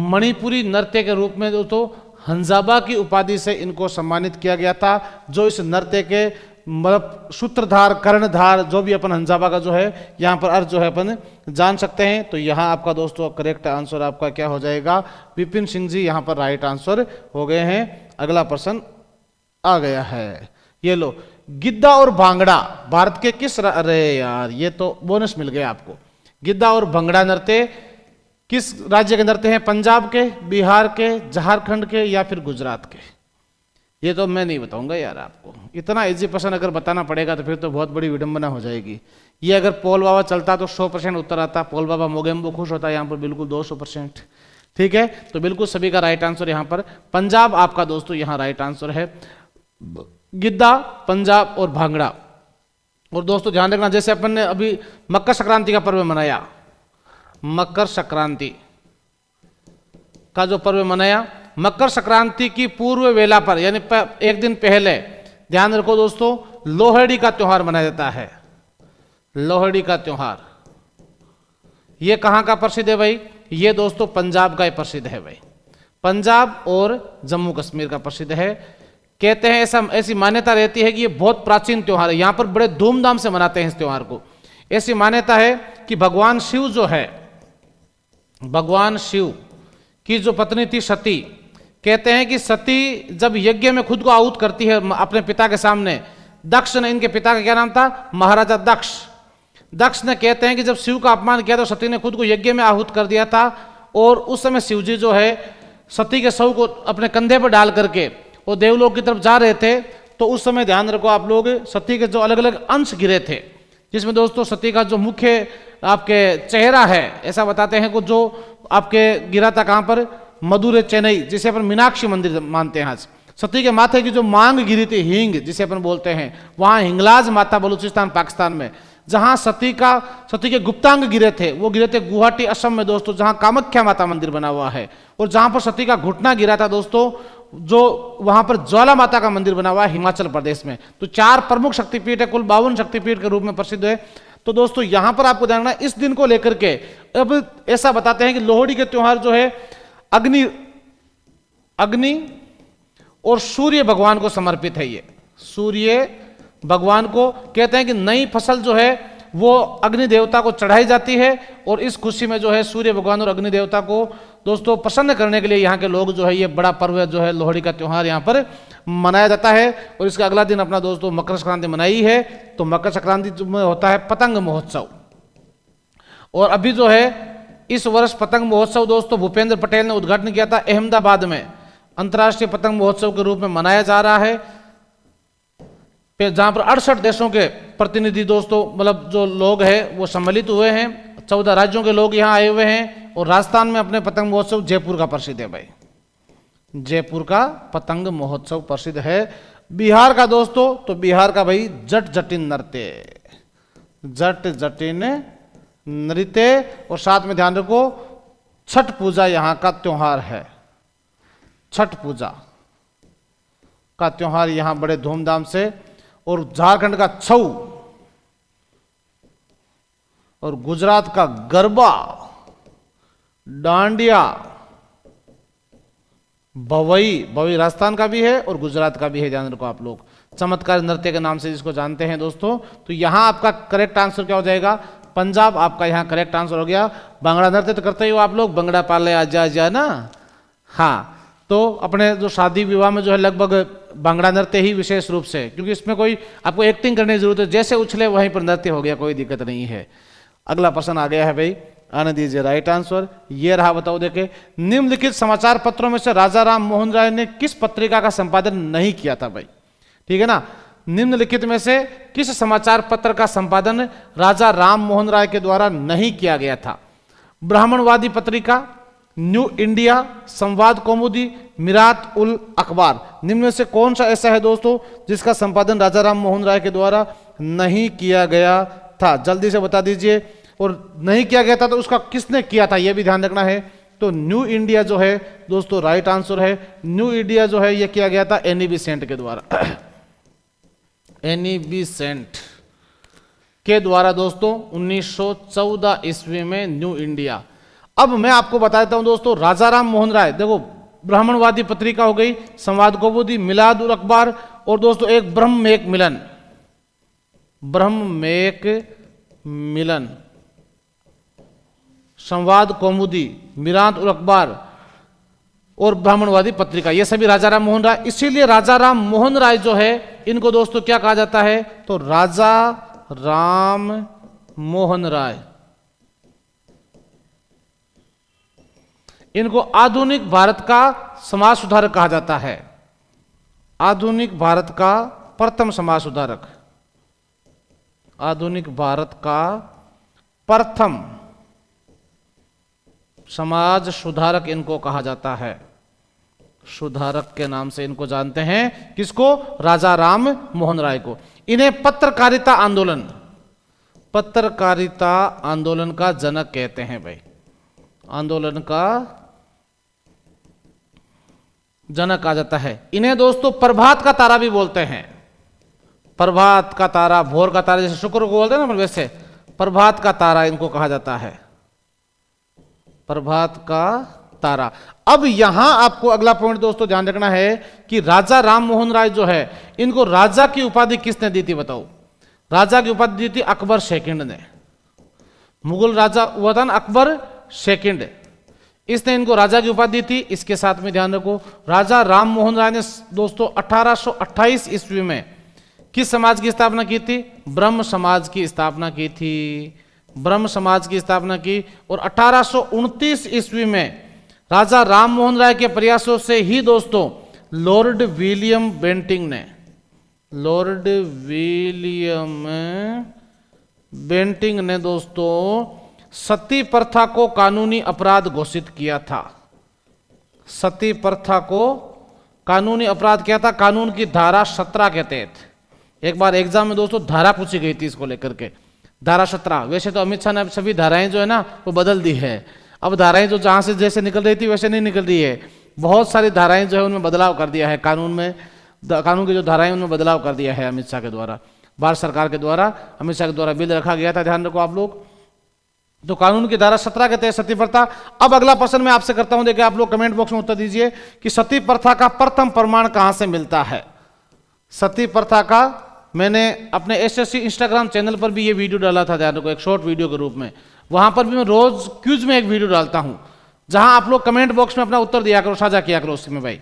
मणिपुरी नृत्य के रूप में दोस्तों हंजाबा की उपाधि से इनको सम्मानित किया गया था। जो इस नृत्य के मतलब सूत्रधार, कर्णधार, जो भी अपन हंजाबा का जो है यहाँ पर अर्थ जो है अपन जान सकते हैं। तो यहाँ आपका दोस्तों करेक्ट आंसर आपका क्या हो जाएगा? बिपिन सिंह जी यहाँ पर राइट आंसर हो गए हैं। अगला प्रश्न आ गया है, ये लो। गिद्दा और भांगड़ा भारत के किस अरे यार ये तो बोनस मिल गया आपको। गिद्दा और भंगड़ा नृत्य किस राज्य के नृत्य हैं? पंजाब के, बिहार के, झारखंड के या फिर गुजरात के? ये तो मैं नहीं बताऊंगा यार आपको, इतना इजी प्रश्न अगर बताना पड़ेगा तो फिर तो बहुत बड़ी विडंबना हो जाएगी। ये अगर पोल बाबा चलता तो 100% उत्तर आता, पोल बाबा मोगेम्बो खुश होता, यहाँ पर बिल्कुल 200%। ठीक है, तो बिल्कुल सभी का राइट आंसर यहाँ पर पंजाब आपका दोस्तों यहाँ राइट आंसर है। गिद्दा, पंजाब और भांगड़ा। और दोस्तों ध्यान रखना, जैसे अपन ने अभी मकर संक्रांति का पर्व मनाया, मकर संक्रांति का जो पर्व मनाया, मकर संक्रांति की पूर्व वेला पर यानी एक दिन पहले ध्यान रखो दोस्तों, लोहड़ी का त्योहार मनाया जाता है। लोहड़ी का त्योहार ये कहां का प्रसिद्ध है भाई? ये दोस्तों पंजाब का ही प्रसिद्ध है भाई, पंजाब और जम्मू कश्मीर का प्रसिद्ध है। कहते हैं ऐसी मान्यता रहती है कि ये बहुत प्राचीन त्योहार है, यहां पर बड़े धूमधाम से मनाते हैं इस त्योहार को। ऐसी मान्यता है कि भगवान शिव जो है, भगवान शिव की जो पत्नी थी सती, कहते हैं कि सती जब यज्ञ में खुद को आहूत करती है अपने पिता के सामने, दक्ष ने, इनके पिता का क्या नाम था? महाराजा दक्ष। दक्ष ने कहते हैं कि जब शिव का अपमान किया तो सती ने खुद को यज्ञ में आहूत कर दिया था। और उस समय शिव जी जो है सती के शव को अपने कंधे पर डाल करके वो देवलोक की तरफ जा रहे थे। तो उस समय ध्यान रखो आप लोग, सती के जो अलग अलग अंश गिरे थे, जिसमें दोस्तों सती का जो मुख्य आपके चेहरा है, ऐसा बताते हैं कि जो आपके गिरा था कहां पर? मदुरै चेन्नई, जिसे अपन मीनाक्षी मंदिर मानते हैं आज। सती के माथे की जो मांग गिरी थी, हिंग जिसे अपन बोलते हैं, वहां हिंगलाज माता बलूचिस्तान पाकिस्तान में। जहां सती के गुप्तांग गिरे थे वो गिरे थे गुवाहाटी असम में दोस्तों, जहां कामाख्या माता मंदिर बना हुआ है। और जहां पर सती का घुटना गिरा था दोस्तों, जो वहां पर ज्वाला माता का मंदिर बना हुआ है हिमाचल प्रदेश में। तो 4 प्रमुख शक्तिपीठ है, कुल 52 शक्तिपीठ के रूप में प्रसिद्ध है। तो दोस्तों यहां पर आपको ध्यान रखना, इस दिन को लेकर के अब ऐसा बताते हैं कि लोहड़ी के त्योहार जो है अग्नि और सूर्य भगवान को समर्पित है। ये सूर्य भगवान को कहते हैं कि नई फसल जो है वो अग्नि देवता को चढ़ाई जाती है। और इस खुशी में जो है सूर्य भगवान और अग्नि देवता को दोस्तों प्रसन्न करने के लिए यहाँ के लोग जो है ये बड़ा पर्व जो है लोहड़ी का त्योहार यहाँ पर मनाया जाता है। और इसका अगला दिन अपना दोस्तों मकर संक्रांति मनाई है। तो मकर संक्रांति में होता है पतंग महोत्सव। और अभी जो है इस वर्ष पतंग महोत्सव दोस्तों भूपेंद्र पटेल ने उद्घाटन किया था अहमदाबाद में, अंतर्राष्ट्रीय पतंग महोत्सव के रूप में मनाया जा रहा है, जहां पर 68 देशों के प्रतिनिधि दोस्तों मतलब जो लोग हैं वो सम्मिलित हुए हैं। 14 राज्यों के लोग यहां आए हुए हैं। और राजस्थान में अपने पतंग महोत्सव जयपुर का प्रसिद्ध है भाई, जयपुर का पतंग महोत्सव प्रसिद्ध है। बिहार का दोस्तों, तो बिहार का भाई जट जटिन नृत्य, जट जटिन नृत्य। और साथ में ध्यान रखो छठ पूजा यहां का त्योहार है, छठ पूजा का त्योहार यहां बड़े धूमधाम से। और झारखंड का छऊ और गुजरात का गरबा, डांडिया, भवई राजस्थान का भी है और गुजरात का भी है। ध्यान रखो आप लोग, चमत्कार नृत्य के नाम से जिसको जानते हैं दोस्तों। तो यहां आपका करेक्ट आंसर क्या हो जाएगा? पंजाब आपका यहां करेक्ट आंसर हो गया। बांगड़ा नृत्य तो करते ही हो आप लोग, बंगड़ा पाले आजा ना। हाँ, तो अपने जो शादी विवाह में जो है लगभग बांगड़ा नृत्य ही विशेष रूप से, क्योंकि इसमें कोई आपको एक्टिंग करने की जरूरत है, जैसे उछले वहीं पर नृत्य हो गया, कोई दिक्कत नहीं है। अगला प्रश्न आ गया है भाई, आने दीजिए राइट आंसर। ये रहा, बताओ देखे, निम्नलिखित समाचार पत्रों में से राजा राम मोहन राय ने किस पत्रिका का संपादन नहीं किया था भाई? ठीक है ना, निम्नलिखित में से किस समाचार पत्र का संपादन राजा राम मोहन राय के द्वारा नहीं किया गया था? ब्राह्मणवादी पत्रिका, न्यू इंडिया, संवाद कौमुदी, मिरात उल अखबार। निम्न में से कौन सा ऐसा है दोस्तों जिसका संपादन राजा राम मोहन राय के द्वारा नहीं किया गया था? जल्दी से बता दीजिए। और नहीं किया गया था तो उसका किसने किया था यह भी ध्यान रखना है। तो न्यू इंडिया जो है दोस्तों राइट आंसर है। न्यू इंडिया जो है यह किया गया था एनी बेसेंट के द्वारा, एनी बेसेंट के द्वारा दोस्तों 1914 ईस्वी में न्यू इंडिया। अब मैं आपको बताता हूं दोस्तों, राजा राम मोहन राय, देखो ब्राह्मणवादी पत्रिका हो गई, संवाद कौमुदी, मिलाद उल अखबार, और दोस्तों एक ब्रह्मेक मिलन, ब्रह्मेक मिलन, संवाद कौमुदी, मिरात उल अखबार और ब्राह्मणवादी पत्रिका, ये सभी राजा राम मोहन राय। इसीलिए राजा राम मोहन राय जो है इनको दोस्तों क्या कहा जाता है? तो राजा राम मोहन राय। इनको आधुनिक भारत का समाज सुधारक कहा जाता है। आधुनिक भारत का प्रथम समाज सुधारक, आधुनिक भारत का प्रथम समाज सुधारक इनको कहा जाता है। सुधारक के नाम से इनको जानते हैं। किसको? राजा राम मोहन राय को। इन्हें पत्रकारिता आंदोलन, पत्रकारिता आंदोलन का जनक कहते हैं भाई, आंदोलन का जनक कहा जाता है। इन्हें दोस्तों प्रभात का तारा भी बोलते हैं। प्रभात का तारा, भोर का तारा, जैसे शुक्र को बोलते हैं ना, वैसे प्रभात का तारा इनको कहा जाता है, प्रभात का तारा। अब यहां आपको अगला पॉइंट दोस्तों ध्यान रखना है कि राजा राम मोहन राय जो है, इनको राजा की उपाधि किसने दी थी बताओ? राजा की उपाधि दी थी अकबर सेकंड ने। मुगल राजा हुआ था ना अकबर सेकंड, इसने इनको राजा की उपाधि दी थी। इसके साथ में ध्यान रखो, राजा राम मोहन राय ने दोस्तों 1828 ईस्वी में किस समाज की स्थापना की थी? ब्रह्म समाज की स्थापना की थी, ब्रह्म समाज की स्थापना की। और 1829 ईस्वी में राजा राम मोहन राय के प्रयासों से ही दोस्तों लॉर्ड विलियम बेंटिंग ने, लॉर्ड विलियम बेंटिंग ने दोस्तों सती प्रथा को कानूनी अपराध घोषित किया था। सती प्रथा को कानूनी अपराध किया था, कानून की धारा 17 के तहत। एक बार एग्जाम में दोस्तों धारा पूछी गई थी इसको लेकर के, धारा 17। वैसे तो अमित शाह ने सभी धाराएं जो है ना वो बदल दी है। अब धाराएं जो जहां से जैसे निकल रही थी वैसे नहीं निकल रही है, बहुत सारी धाराएं जो है उनमें बदलाव कर दिया है। कानून में, कानून की जो धाराएं उनमें बदलाव कर दिया है अमित शाह के द्वारा, भारत सरकार के द्वारा, अमित शाह के द्वारा बिल रखा गया था, ध्यान रखो आप लोग। तो कानून की धारा 17 के तहत सती प्रथा। अब अगला प्रश्न मैं आपसे करता हूं, देखिए आप लोग कमेंट बॉक्स में उत्तर दीजिए कि सती प्रथा का प्रथम प्रमाण कहां से मिलता है? सती प्रथा का मैंने अपने एसएससी इंस्टाग्राम चैनल पर भी ये वीडियो डाला था, ध्यान रखो, एक शॉर्ट वीडियो के रूप में। वहां पर भी मैं रोज क्यूज में एक वीडियो डालता हूं, जहां आप लोग कमेंट बॉक्स में अपना उत्तर दिया करो, साझा किया करो उसमें भाई।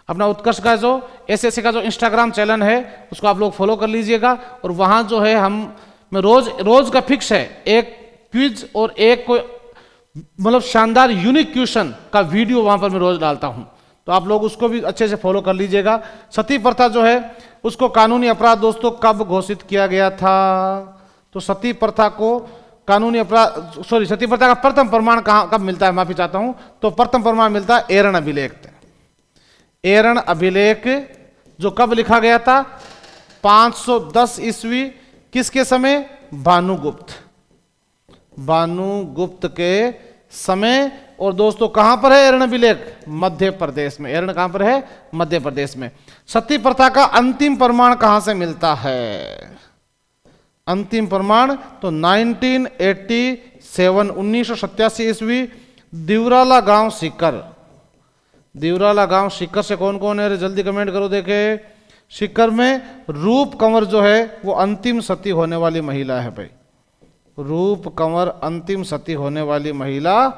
अपना उत्कर्ष का जो एसएससी का जो इंस्टाग्राम चैनल है उसको आप लोग फॉलो कर लीजिएगा। और वहां जो है मैं रोज का फिक्स है एक क्विज और एक कोई मतलब शानदार यूनिक क्वेश्चन का वीडियो वहां पर मैं रोज डालता हूं, तो आप लोग उसको भी अच्छे से फॉलो कर लीजिएगा। सती प्रथा जो है उसको कानूनी अपराध दोस्तों कब घोषित किया गया था? तो सती प्रथा को कानूनी अपराध, सती प्रथा का प्रथम प्रमाण कब मिलता है? माफी चाहता हूं, तो प्रथम प्रमाण मिलता है एरन अभिलेख। एरन अभिलेख जो कब लिखा गया था? 510 ईस्वी। किसके समय? भानुगुप्त, भानुगुप्त के समय। और दोस्तों कहां पर है एरन अभिलेख? मध्य प्रदेश में। एरन कहां पर है? मध्य प्रदेश में। सती प्रथा का अंतिम प्रमाण कहां से मिलता है? अंतिम प्रमाण तो 1987 ईस्वी, दिवराला गांव सीकर। दिवराला गांव सीकर से कौन कौन है? जल्दी कमेंट करो। देखे सीकर में रूप कंवर जो है वो अंतिम सती होने वाली महिला है भाई, रूप कंवर अंतिम सती होने वाली महिला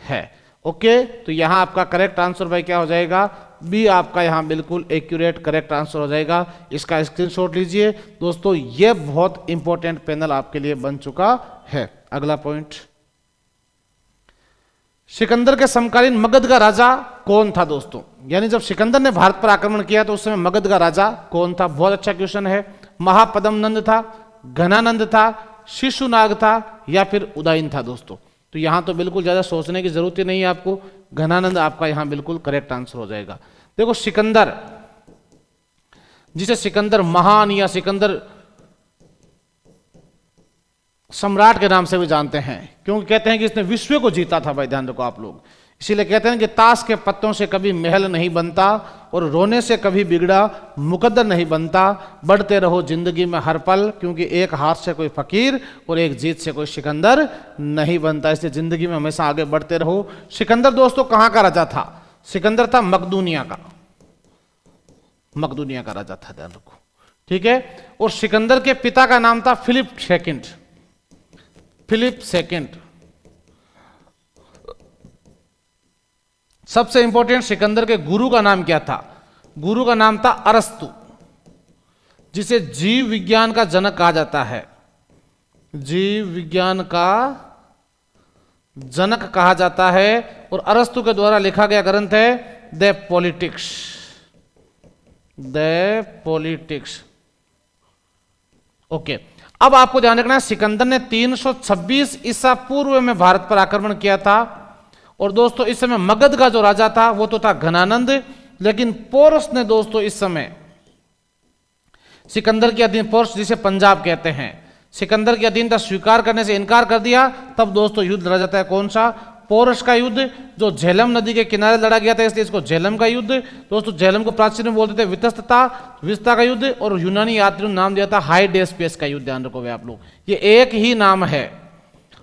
है। ओके, तो यहां आपका करेक्ट आंसर भाई क्या हो जाएगा? बी आपका यहां बिल्कुल एक्यूरेट करेक्ट आंसर हो जाएगा। इसका स्क्रीनशॉट लीजिए दोस्तों, यह बहुत इंपॉर्टेंट पैनल आपके लिए बन चुका है। अगला पॉइंट, सिकंदर के समकालीन मगध का राजा कौन था दोस्तों? यानी जब सिकंदर ने भारत पर आक्रमण किया तो उस समय मगध का राजा कौन था? बहुत अच्छा क्वेश्चन है। महापद्मनंद था, घनानंद था, शिशुनाग था, या फिर उदयन था दोस्तों? तो यहां तो बिल्कुल ज्यादा सोचने की जरूरत ही नहीं है आपको, घनानंद आपका यहां बिल्कुल करेक्ट आंसर हो जाएगा। देखो सिकंदर, जिसे सिकंदर महान या सिकंदर सम्राट के नाम से भी जानते हैं, क्योंकि कहते हैं कि इसने विश्व को जीता था भाई, ध्यान रखो आप लोग। इसीलिए कहते हैं कि ताश के पत्तों से कभी महल नहीं बनता और रोने से कभी बिगड़ा मुकद्दर नहीं बनता, बढ़ते रहो जिंदगी में हर पल, क्योंकि एक हार से कोई फकीर और एक जीत से कोई सिकंदर नहीं बनता। इसलिए जिंदगी में हमेशा आगे बढ़ते रहो। सिकंदर दोस्तों कहां का राजा था? सिकंदर था मकदूनिया का, मकदूनिया का राजा था, ध्यान रखो, ठीक है। और सिकंदर के पिता का नाम था फिलिप सेकंड, फिलिप सेकंड। सबसे इंपॉर्टेंट, सिकंदर के गुरु का नाम क्या था? गुरु का नाम था अरस्तु। जिसे जीव विज्ञान का जनक कहा जाता है, जीव विज्ञान का जनक कहा जाता है, और अरस्तु के द्वारा लिखा गया ग्रंथ है the politics, the politics. Okay, अब आपको ध्यान रखना है सिकंदर ने 326 ईसा पूर्व में भारत पर आक्रमण किया था, और दोस्तों इस समय मगध का जो राजा था वो तो था घनानंद, लेकिन पोरस ने दोस्तों इस समय सिकंदर के अधीन, पोरस जिसे पंजाब कहते हैं, सिकंदर की अधीनता स्वीकार करने से इनकार कर दिया। तब दोस्तों युद्ध लड़ा जाता है, कौन सा? पोरस का युद्ध, जो झेलम नदी के किनारे लड़ा गया था, इसलिए इसको झेलम का युद्ध। दोस्तों झेलम को प्राचीन में बोलते थे वितस्ता का युद्ध, और यूनानी यात्रियों ने नाम दिया था हाइडेस्पियस का युद्ध। ध्यान रखोगे आप लोग, ये एक ही नाम है,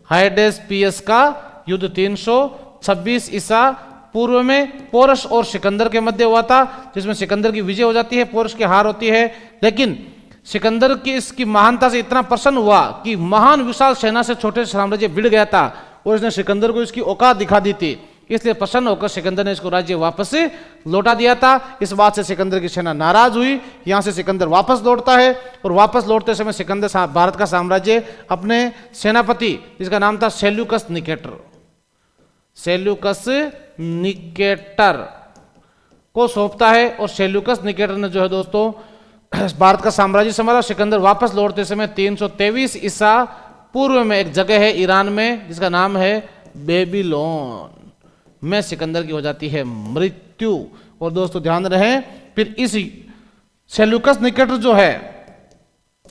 हाइडेस्पियस का युद्ध 326 ईसा पूर्व में पोरस और सिकंदर के मध्य हुआ था, जिसमें सिकंदर की विजय हो जाती है, पोरस की हार होती है। लेकिन सिकंदर की इसकी महानता से इतना प्रसन्न हुआ कि महान विशाल सेना से छोटे साम्राज्य भिड़ गया था, और इसने सिकंदर को इसकी औकात दिखा दी थी, इसलिए प्रसन्न होकर सिकंदर ने इसको राज्य वापस से लौटा दिया था। इस बात से सिकंदर की सेना नाराज हुई, यहां से सिकंदर वापस लौटता है, और वापस लौटते समय सिकंदर भारत का साम्राज्य अपने सेनापति, जिसका नाम था सेल्यूकस निकेटर, सेल्यूकस निकेटर को सौंपता है, और सेल्यूकस निकेटर ने जो है दोस्तों भारत का साम्राज्य संभाला। सिकंदर वापस लौटते समय 323 ईसा पूर्व में एक जगह है ईरान में, जिसका नाम है बेबीलोन में सिकंदर की हो जाती है मृत्यु। और दोस्तों ध्यान रहे, फिर इस सेल्यूकस निकेटर जो है,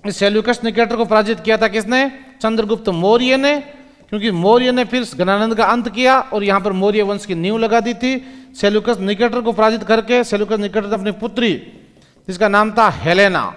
इस सेल्यूकस निकेटर को पराजित किया था किसने? चंद्रगुप्त मौर्य ने, क्योंकि मौर्य ने फिर घनानंद का अंत किया और यहां पर मौर्य वंश की नींव लगा दी थी। सेल्यूकस निकेटर को पराजित करके सेल्यूकस निकेटर ने अपनी पुत्री, जिसका नाम था हेलेना,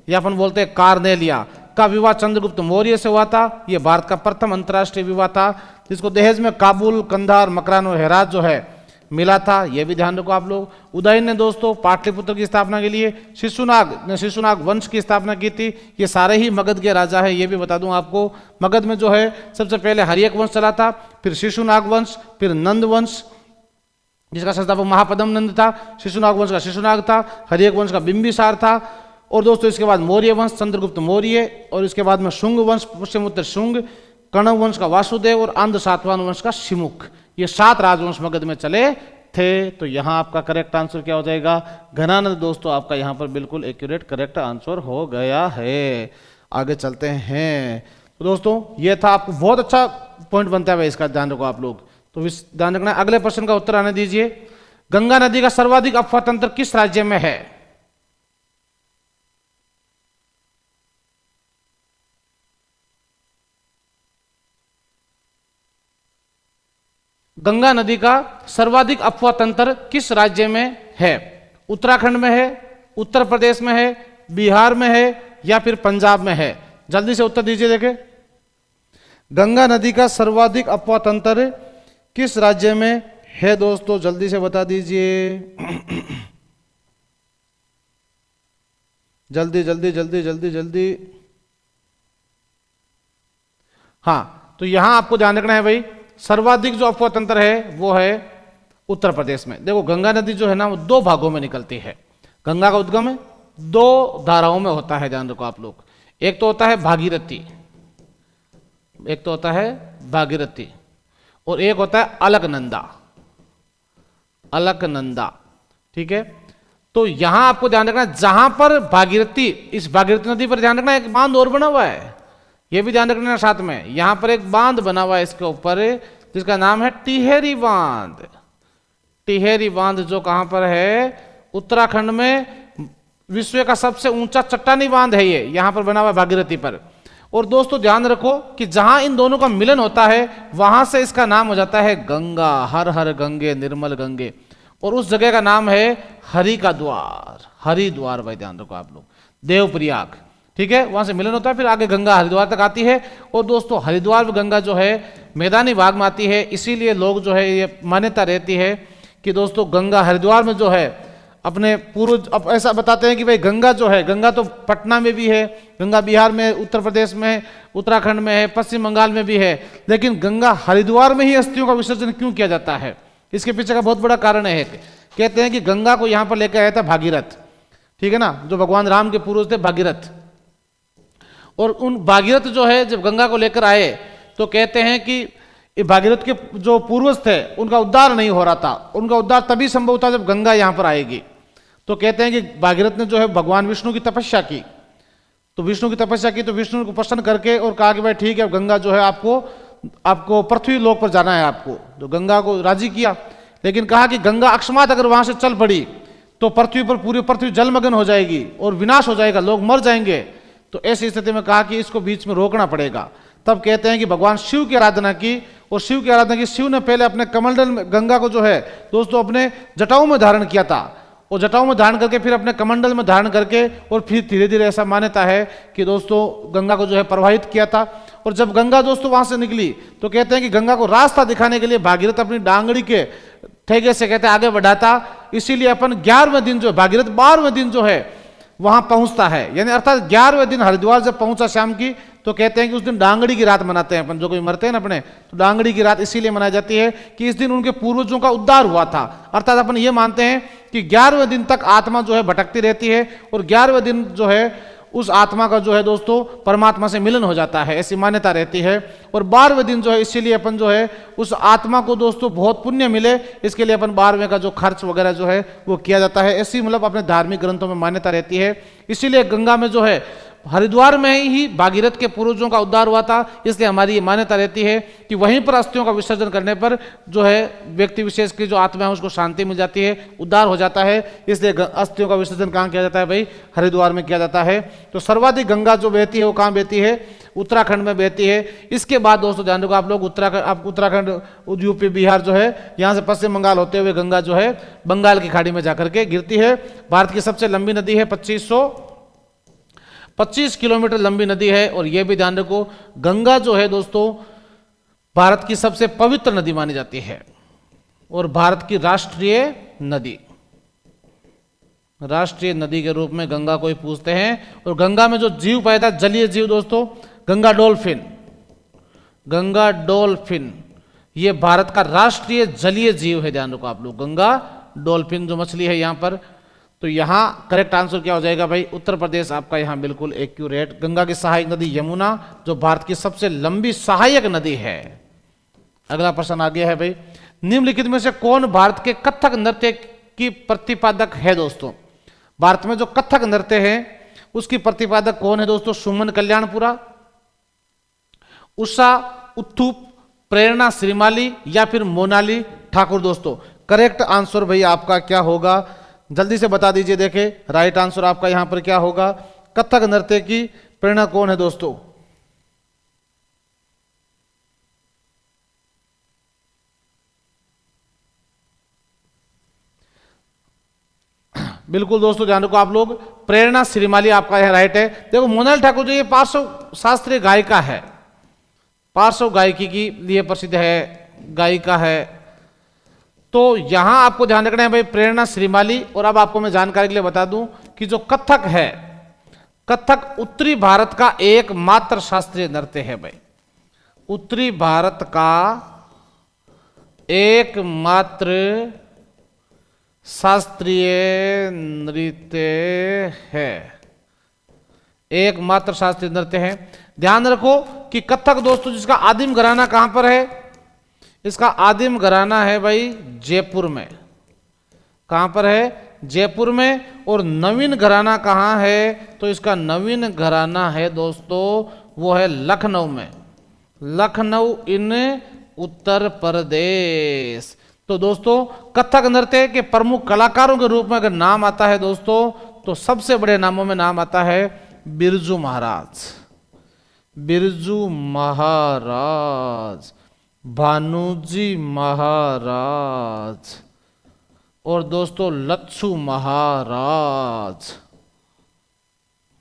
या अपन बोलते हैं कार्नेलिया, का विवाह चंद्रगुप्त मौर्य से हुआ था। यह भारत का प्रथम अंतरराष्ट्रीय विवाह था, जिसको दहेज में काबुल, कंधार, मकरान और हेरात जो है मिला था। यह भी ध्यान रखो आप लोग। उदयन ने दोस्तों पाटलिपुत्र की स्थापना के लिए शिशुनाग ने शिशुनाग वंश की स्थापना की थी। ये सारे ही मगध के राजा है, ये भी बता दूं आपको। मगध में जो है सबसे पहले हरियक वंश चला था, फिर शिशुनाग वंश, फिर नंद वंश, जिसका संस्थापक महापद्म नंद था। शिशुनाग वंश का शिशुनाग था, हरियक वंश का बिंबिसार था, और दोस्तों इसके बाद मौर्य वंश चंद्रगुप्त मौर्य, और इसके बाद में शुंग वंश पुष्यमित्र शुंग, कण्व वंश का वासुदेव, और आंध्र सातवाहन वंश का शिमुख। ये 7 राजवंश मगध में चले थे। तो यहां आपका करेक्ट आंसर क्या हो जाएगा? घनानंद। दोस्तों आपका यहां पर बिल्कुल एक्यूरेट करेक्ट आंसर हो गया है। आगे चलते हैं। तो दोस्तों ये था, आपको बहुत अच्छा पॉइंट बनता है इसका, ध्यान रखो आप लोग। तो ध्यान रखना, अगले प्रश्न का उत्तर आने दीजिए। गंगा नदी का सर्वाधिक अफवाह तंत्र किस राज्य में है? गंगा नदी का सर्वाधिक अफवाह तंत्र किस राज्य में है? उत्तराखंड में है, उत्तर प्रदेश में है, बिहार में है, या फिर पंजाब में है? जल्दी से उत्तर दीजिए। देखें, गंगा नदी का सर्वाधिक अफवाह तंत्र किस राज्य में है? दोस्तों जल्दी से बता दीजिए। जल्दी जल्दी जल्दी जल्दी जल्दी। हाँ, तो यहां आपको ध्यान रखना है भाई, सर्वाधिक जो अफवाह तंत्र है वो है उत्तर प्रदेश में। देखो गंगा नदी जो है ना वो 2 भागों में निकलती है। गंगा का उद्गम है 2 धाराओं में होता है, ध्यान रखो आप लोग। एक तो होता है भागीरथी, एक तो होता है भागीरथी, और एक होता है अलकनंदा, अलकनंदा। ठीक है, तो यहां आपको ध्यान रखना, जहां पर भागीरथी, इस भागीरथी नदी पर ध्यान रखना एक बांध और बना हुआ है, यह भी ध्यान रखना साथ में। यहां पर एक बांध बना हुआ है इसके ऊपर, जिसका नाम है टिहरी बांध। टिहरी बांध जो कहां पर है? उत्तराखंड में। विश्व का सबसे ऊंचा चट्टानी बांध है ये, यहां पर बना हुआ है भागीरथी पर। और दोस्तों ध्यान रखो कि जहां इन दोनों का मिलन होता है वहां से इसका नाम हो जाता है गंगा। हर हर गंगे निर्मल गंगे। और उस जगह का नाम है हरि का द्वार, हरिद्वार। भाई ध्यान रखो आप लोग, देवप्रयाग। ठीक है, वहां से मिलन होता है, फिर आगे गंगा हरिद्वार तक आती है। और दोस्तों हरिद्वार में गंगा जो है मैदानी भाग में आती है, इसीलिए लोग जो है ये मान्यता रहती है कि दोस्तों गंगा हरिद्वार में जो है अपने पूर्वज अब ऐसा बताते हैं कि भाई गंगा जो है, गंगा तो पटना में भी है, गंगा बिहार में, उत्तर प्रदेश में, उत्तराखंड में है, पश्चिम बंगाल में भी है, लेकिन गंगा हरिद्वार में ही अस्थियों का विसर्जन क्यों किया जाता है? इसके पीछे का बहुत बड़ा कारण है। कहते हैं कि गंगा को यहां पर लेकर आया था भागीरथ, ठीक है ना, जो भगवान राम के पूर्वज थे भागीरथ। और उन भागीरथ जो है जब गंगा को लेकर आए तो कहते हैं कि ये भागीरथ के जो पूर्वज थे उनका उद्धार नहीं हो रहा था। उनका उद्धार तभी संभव था जब गंगा यहां पर आएगी। तो कहते हैं कि भागीरथ ने जो है भगवान विष्णु की तपस्या की, तो विष्णु की तपस्या की तो विष्णु को प्रसन्न करके और कहा कि भाई ठीक है, गंगा जो है आपको पृथ्वी लोक पर जाना है आपको। तो गंगा को राजी किया, लेकिन कहा कि गंगा अकस्मात अगर वहां से चल पड़ी तो पृथ्वी पर पूरी पृथ्वी जलमग्न हो जाएगी और विनाश हो जाएगा, लोग मर जाएंगे। तो ऐसी स्थिति में कहा कि इसको बीच में रोकना पड़ेगा। तब कहते हैं कि भगवान शिव की आराधना की, और शिव की आराधना की शिव ने पहले अपने कमंडल में गंगा को जो है दोस्तों अपने जटाओं में धारण किया था, और जटाओं में धारण करके फिर अपने कमंडल में धारण करके और फिर धीरे धीरे ऐसा मान्यता है कि दोस्तों गंगा को जो है प्रवाहित किया था। और जब गंगा दोस्तों वहां से निकली तो कहते हैं कि गंगा को रास्ता दिखाने के लिए भागीरथ अपनी डांगड़ी के ठेके से कहते हैं आगे बढ़ाता। इसीलिए अपन 11वें दिन जो भागीरथ 12वें दिन जो है वहां पहुंचता है, यानी अर्थात 11वें दिन हरिद्वार जब पहुंचा शाम की, तो कहते हैं कि उस दिन डांगड़ी की रात मनाते हैं अपन, जो कोई मरते हैं ना अपने, तो डांगड़ी की रात इसीलिए मनाई जाती है कि इस दिन उनके पूर्वजों का उद्धार हुआ था। अर्थात अपन ये मानते हैं कि 11वें दिन तक आत्मा जो है भटकती रहती है, और 11वें दिन जो है उस आत्मा का जो है दोस्तों परमात्मा से मिलन हो जाता है, ऐसी मान्यता रहती है। और 12वें दिन जो है इसीलिए अपन जो है उस आत्मा को दोस्तों बहुत पुण्य मिले, इसके लिए अपन 12वें का जो खर्च वगैरह जो है वो किया जाता है। ऐसी मतलब अपने धार्मिक ग्रंथों में मान्यता रहती है। इसीलिए गंगा में जो है हरिद्वार में ही भागीरथ के पूर्वजों का उद्धार हुआ था, इसलिए हमारी ये मान्यता रहती है कि वहीं पर अस्थियों का विसर्जन करने पर जो है व्यक्ति विशेष की जो आत्मा है उसको शांति मिल जाती है, उद्धार हो जाता है। इसलिए अस्थियों का विसर्जन कहाँ किया जाता है भाई? हरिद्वार में किया जाता है। तो सर्वाधिक गंगा जो बहती है वो कहाँ बहती है? उत्तराखंड में बहती है। इसके बाद दोस्तों ध्यान रखो आप लोग, उत्तराखंड यूपी बिहार जो है यहाँ से पश्चिम बंगाल होते हुए गंगा जो है बंगाल की खाड़ी में जाकर के गिरती है। भारत की सबसे लंबी नदी है, 2525 किलोमीटर लंबी नदी है। और यह भी ध्यान रखो गंगा जो है दोस्तों भारत की सबसे पवित्र नदी मानी जाती है और भारत की राष्ट्रीय नदी के रूप में गंगा को ही पूछते हैं। और गंगा में जो जीव पैदा, जलीय जीव दोस्तों, गंगा डॉल्फिन ये भारत का राष्ट्रीय जलीय जीव है। ध्यान रखो आप लोग, गंगा डॉल्फिन जो मछली है यहां पर। तो यहां करेक्ट आंसर क्या हो जाएगा भाई? उत्तर प्रदेश आपका यहां बिल्कुल एक्यूरेट। गंगा की सहायक नदी यमुना जो भारत की सबसे लंबी सहायक नदी है। अगला प्रश्न आ गया है भाई, निम्नलिखित में से कौन भारत के कथक नृत्य की प्रतिपादक है? दोस्तों भारत में जो कथक नृत्य है उसकी प्रतिपादक कौन है दोस्तों? सुमन कल्याणपुरा, उषा उत्थुप, प्रेरणा श्रीमाली या फिर मोनाली ठाकुर? दोस्तों करेक्ट आंसर भाई आपका क्या होगा? जल्दी से बता दीजिए। देखें राइट आंसर आपका यहां पर क्या होगा? कथक नृत्य की प्रेरणा कौन है दोस्तों? बिल्कुल दोस्तों ध्यान रखो आप लोग, प्रेरणा श्रीमाली आपका यह राइट है। देखो मोनाली ठाकुर जो ये पार्श्व शास्त्रीय गायिका है, पार्श्व गायकी की लिए प्रसिद्ध है, गायिका है। तो यहां आपको ध्यान रखना है भाई प्रेरणा श्रीमाली। और अब आपको मैं जानकारी के लिए बता दूं कि जो कथक है, कथक उत्तरी भारत का एकमात्र शास्त्रीय नृत्य है भाई। उत्तरी भारत का एकमात्र शास्त्रीय नृत्य है, एकमात्र शास्त्रीय नृत्य है। ध्यान रखो कि कथक दोस्तों जिसका आदिम घराना कहां पर है? इसका आदिम घराना है भाई जयपुर में। कहां पर है? जयपुर में। और नवीन घराना कहां है? तो इसका नवीन घराना है दोस्तों वो है लखनऊ में, लखनऊ इन उत्तर प्रदेश। तो दोस्तों कथक नृत्य के प्रमुख कलाकारों के रूप में अगर नाम आता है दोस्तों तो सबसे बड़े नामों में नाम आता है बिरजू महाराज, बिरजू महाराज, भानुजी महाराज और दोस्तों लच्छू महाराज,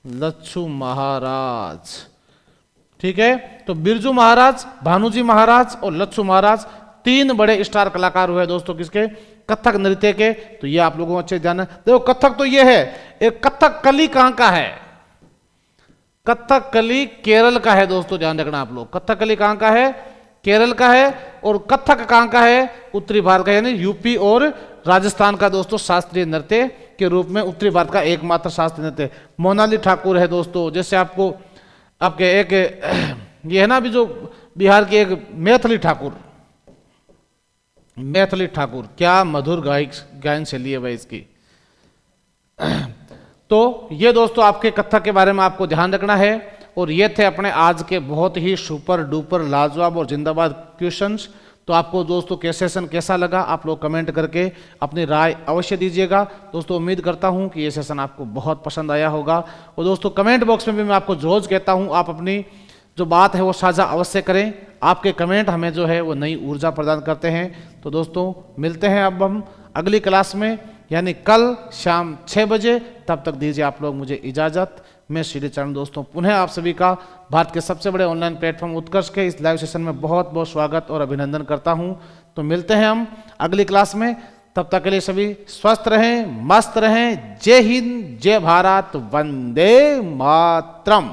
लच्छू महाराज। ठीक है, तो बिरजू महाराज, भानुजी महाराज और लच्छू महाराज तीन बड़े स्टार कलाकार हुए दोस्तों किसके? कथक नृत्य के। तो ये आप लोगों को अच्छे जाना। देखो कथक तो ये है, एक कथकली कहां का है? कथकली केरल का है दोस्तों, ध्यान रखना आप लोग। कथकली कहां का है? केरल का है। और कथक कहां का है? उत्तरी भारत का, यानी यूपी और राजस्थान का दोस्तों शास्त्रीय नृत्य के रूप में उत्तरी भारत का एकमात्र शास्त्रीय नृत्य। मोनाली ठाकुर है दोस्तों, जैसे आपको आपके एक ये है ना अभी जो बिहार की एक मैथिली ठाकुर, मैथिली ठाकुर, क्या मधुर गायन शैली है भाई इसकी। तो ये दोस्तों आपके कथक के बारे में आपको ध्यान रखना है। और ये थे अपने आज के बहुत ही सुपर डुपर लाजवाब और जिंदाबाद क्वेश्चंस। तो आपको दोस्तों के सेशन कैसा लगा आप लोग कमेंट करके अपनी राय अवश्य दीजिएगा। दोस्तों उम्मीद करता हूं कि ये सेशन आपको बहुत पसंद आया होगा। और दोस्तों कमेंट बॉक्स में भी मैं आपको रोज कहता हूं आप अपनी जो बात है वो साझा अवश्य करें। आपके कमेंट हमें जो है वो नई ऊर्जा प्रदान करते हैं। तो दोस्तों मिलते हैं अब हम अगली क्लास में, यानी कल शाम 6 बजे। तब तक दीजिए आप लोग मुझे इजाजत। मैं श्री चरण दोस्तों पुनः आप सभी का भारत के सबसे बड़े ऑनलाइन प्लेटफॉर्म उत्कर्ष के इस लाइव सेशन में बहुत बहुत स्वागत और अभिनंदन करता हूं। तो मिलते हैं हम अगली क्लास में, तब तक के लिए सभी स्वस्थ रहें, मस्त रहें। जय हिंद, जय भारत, वंदे मातरम।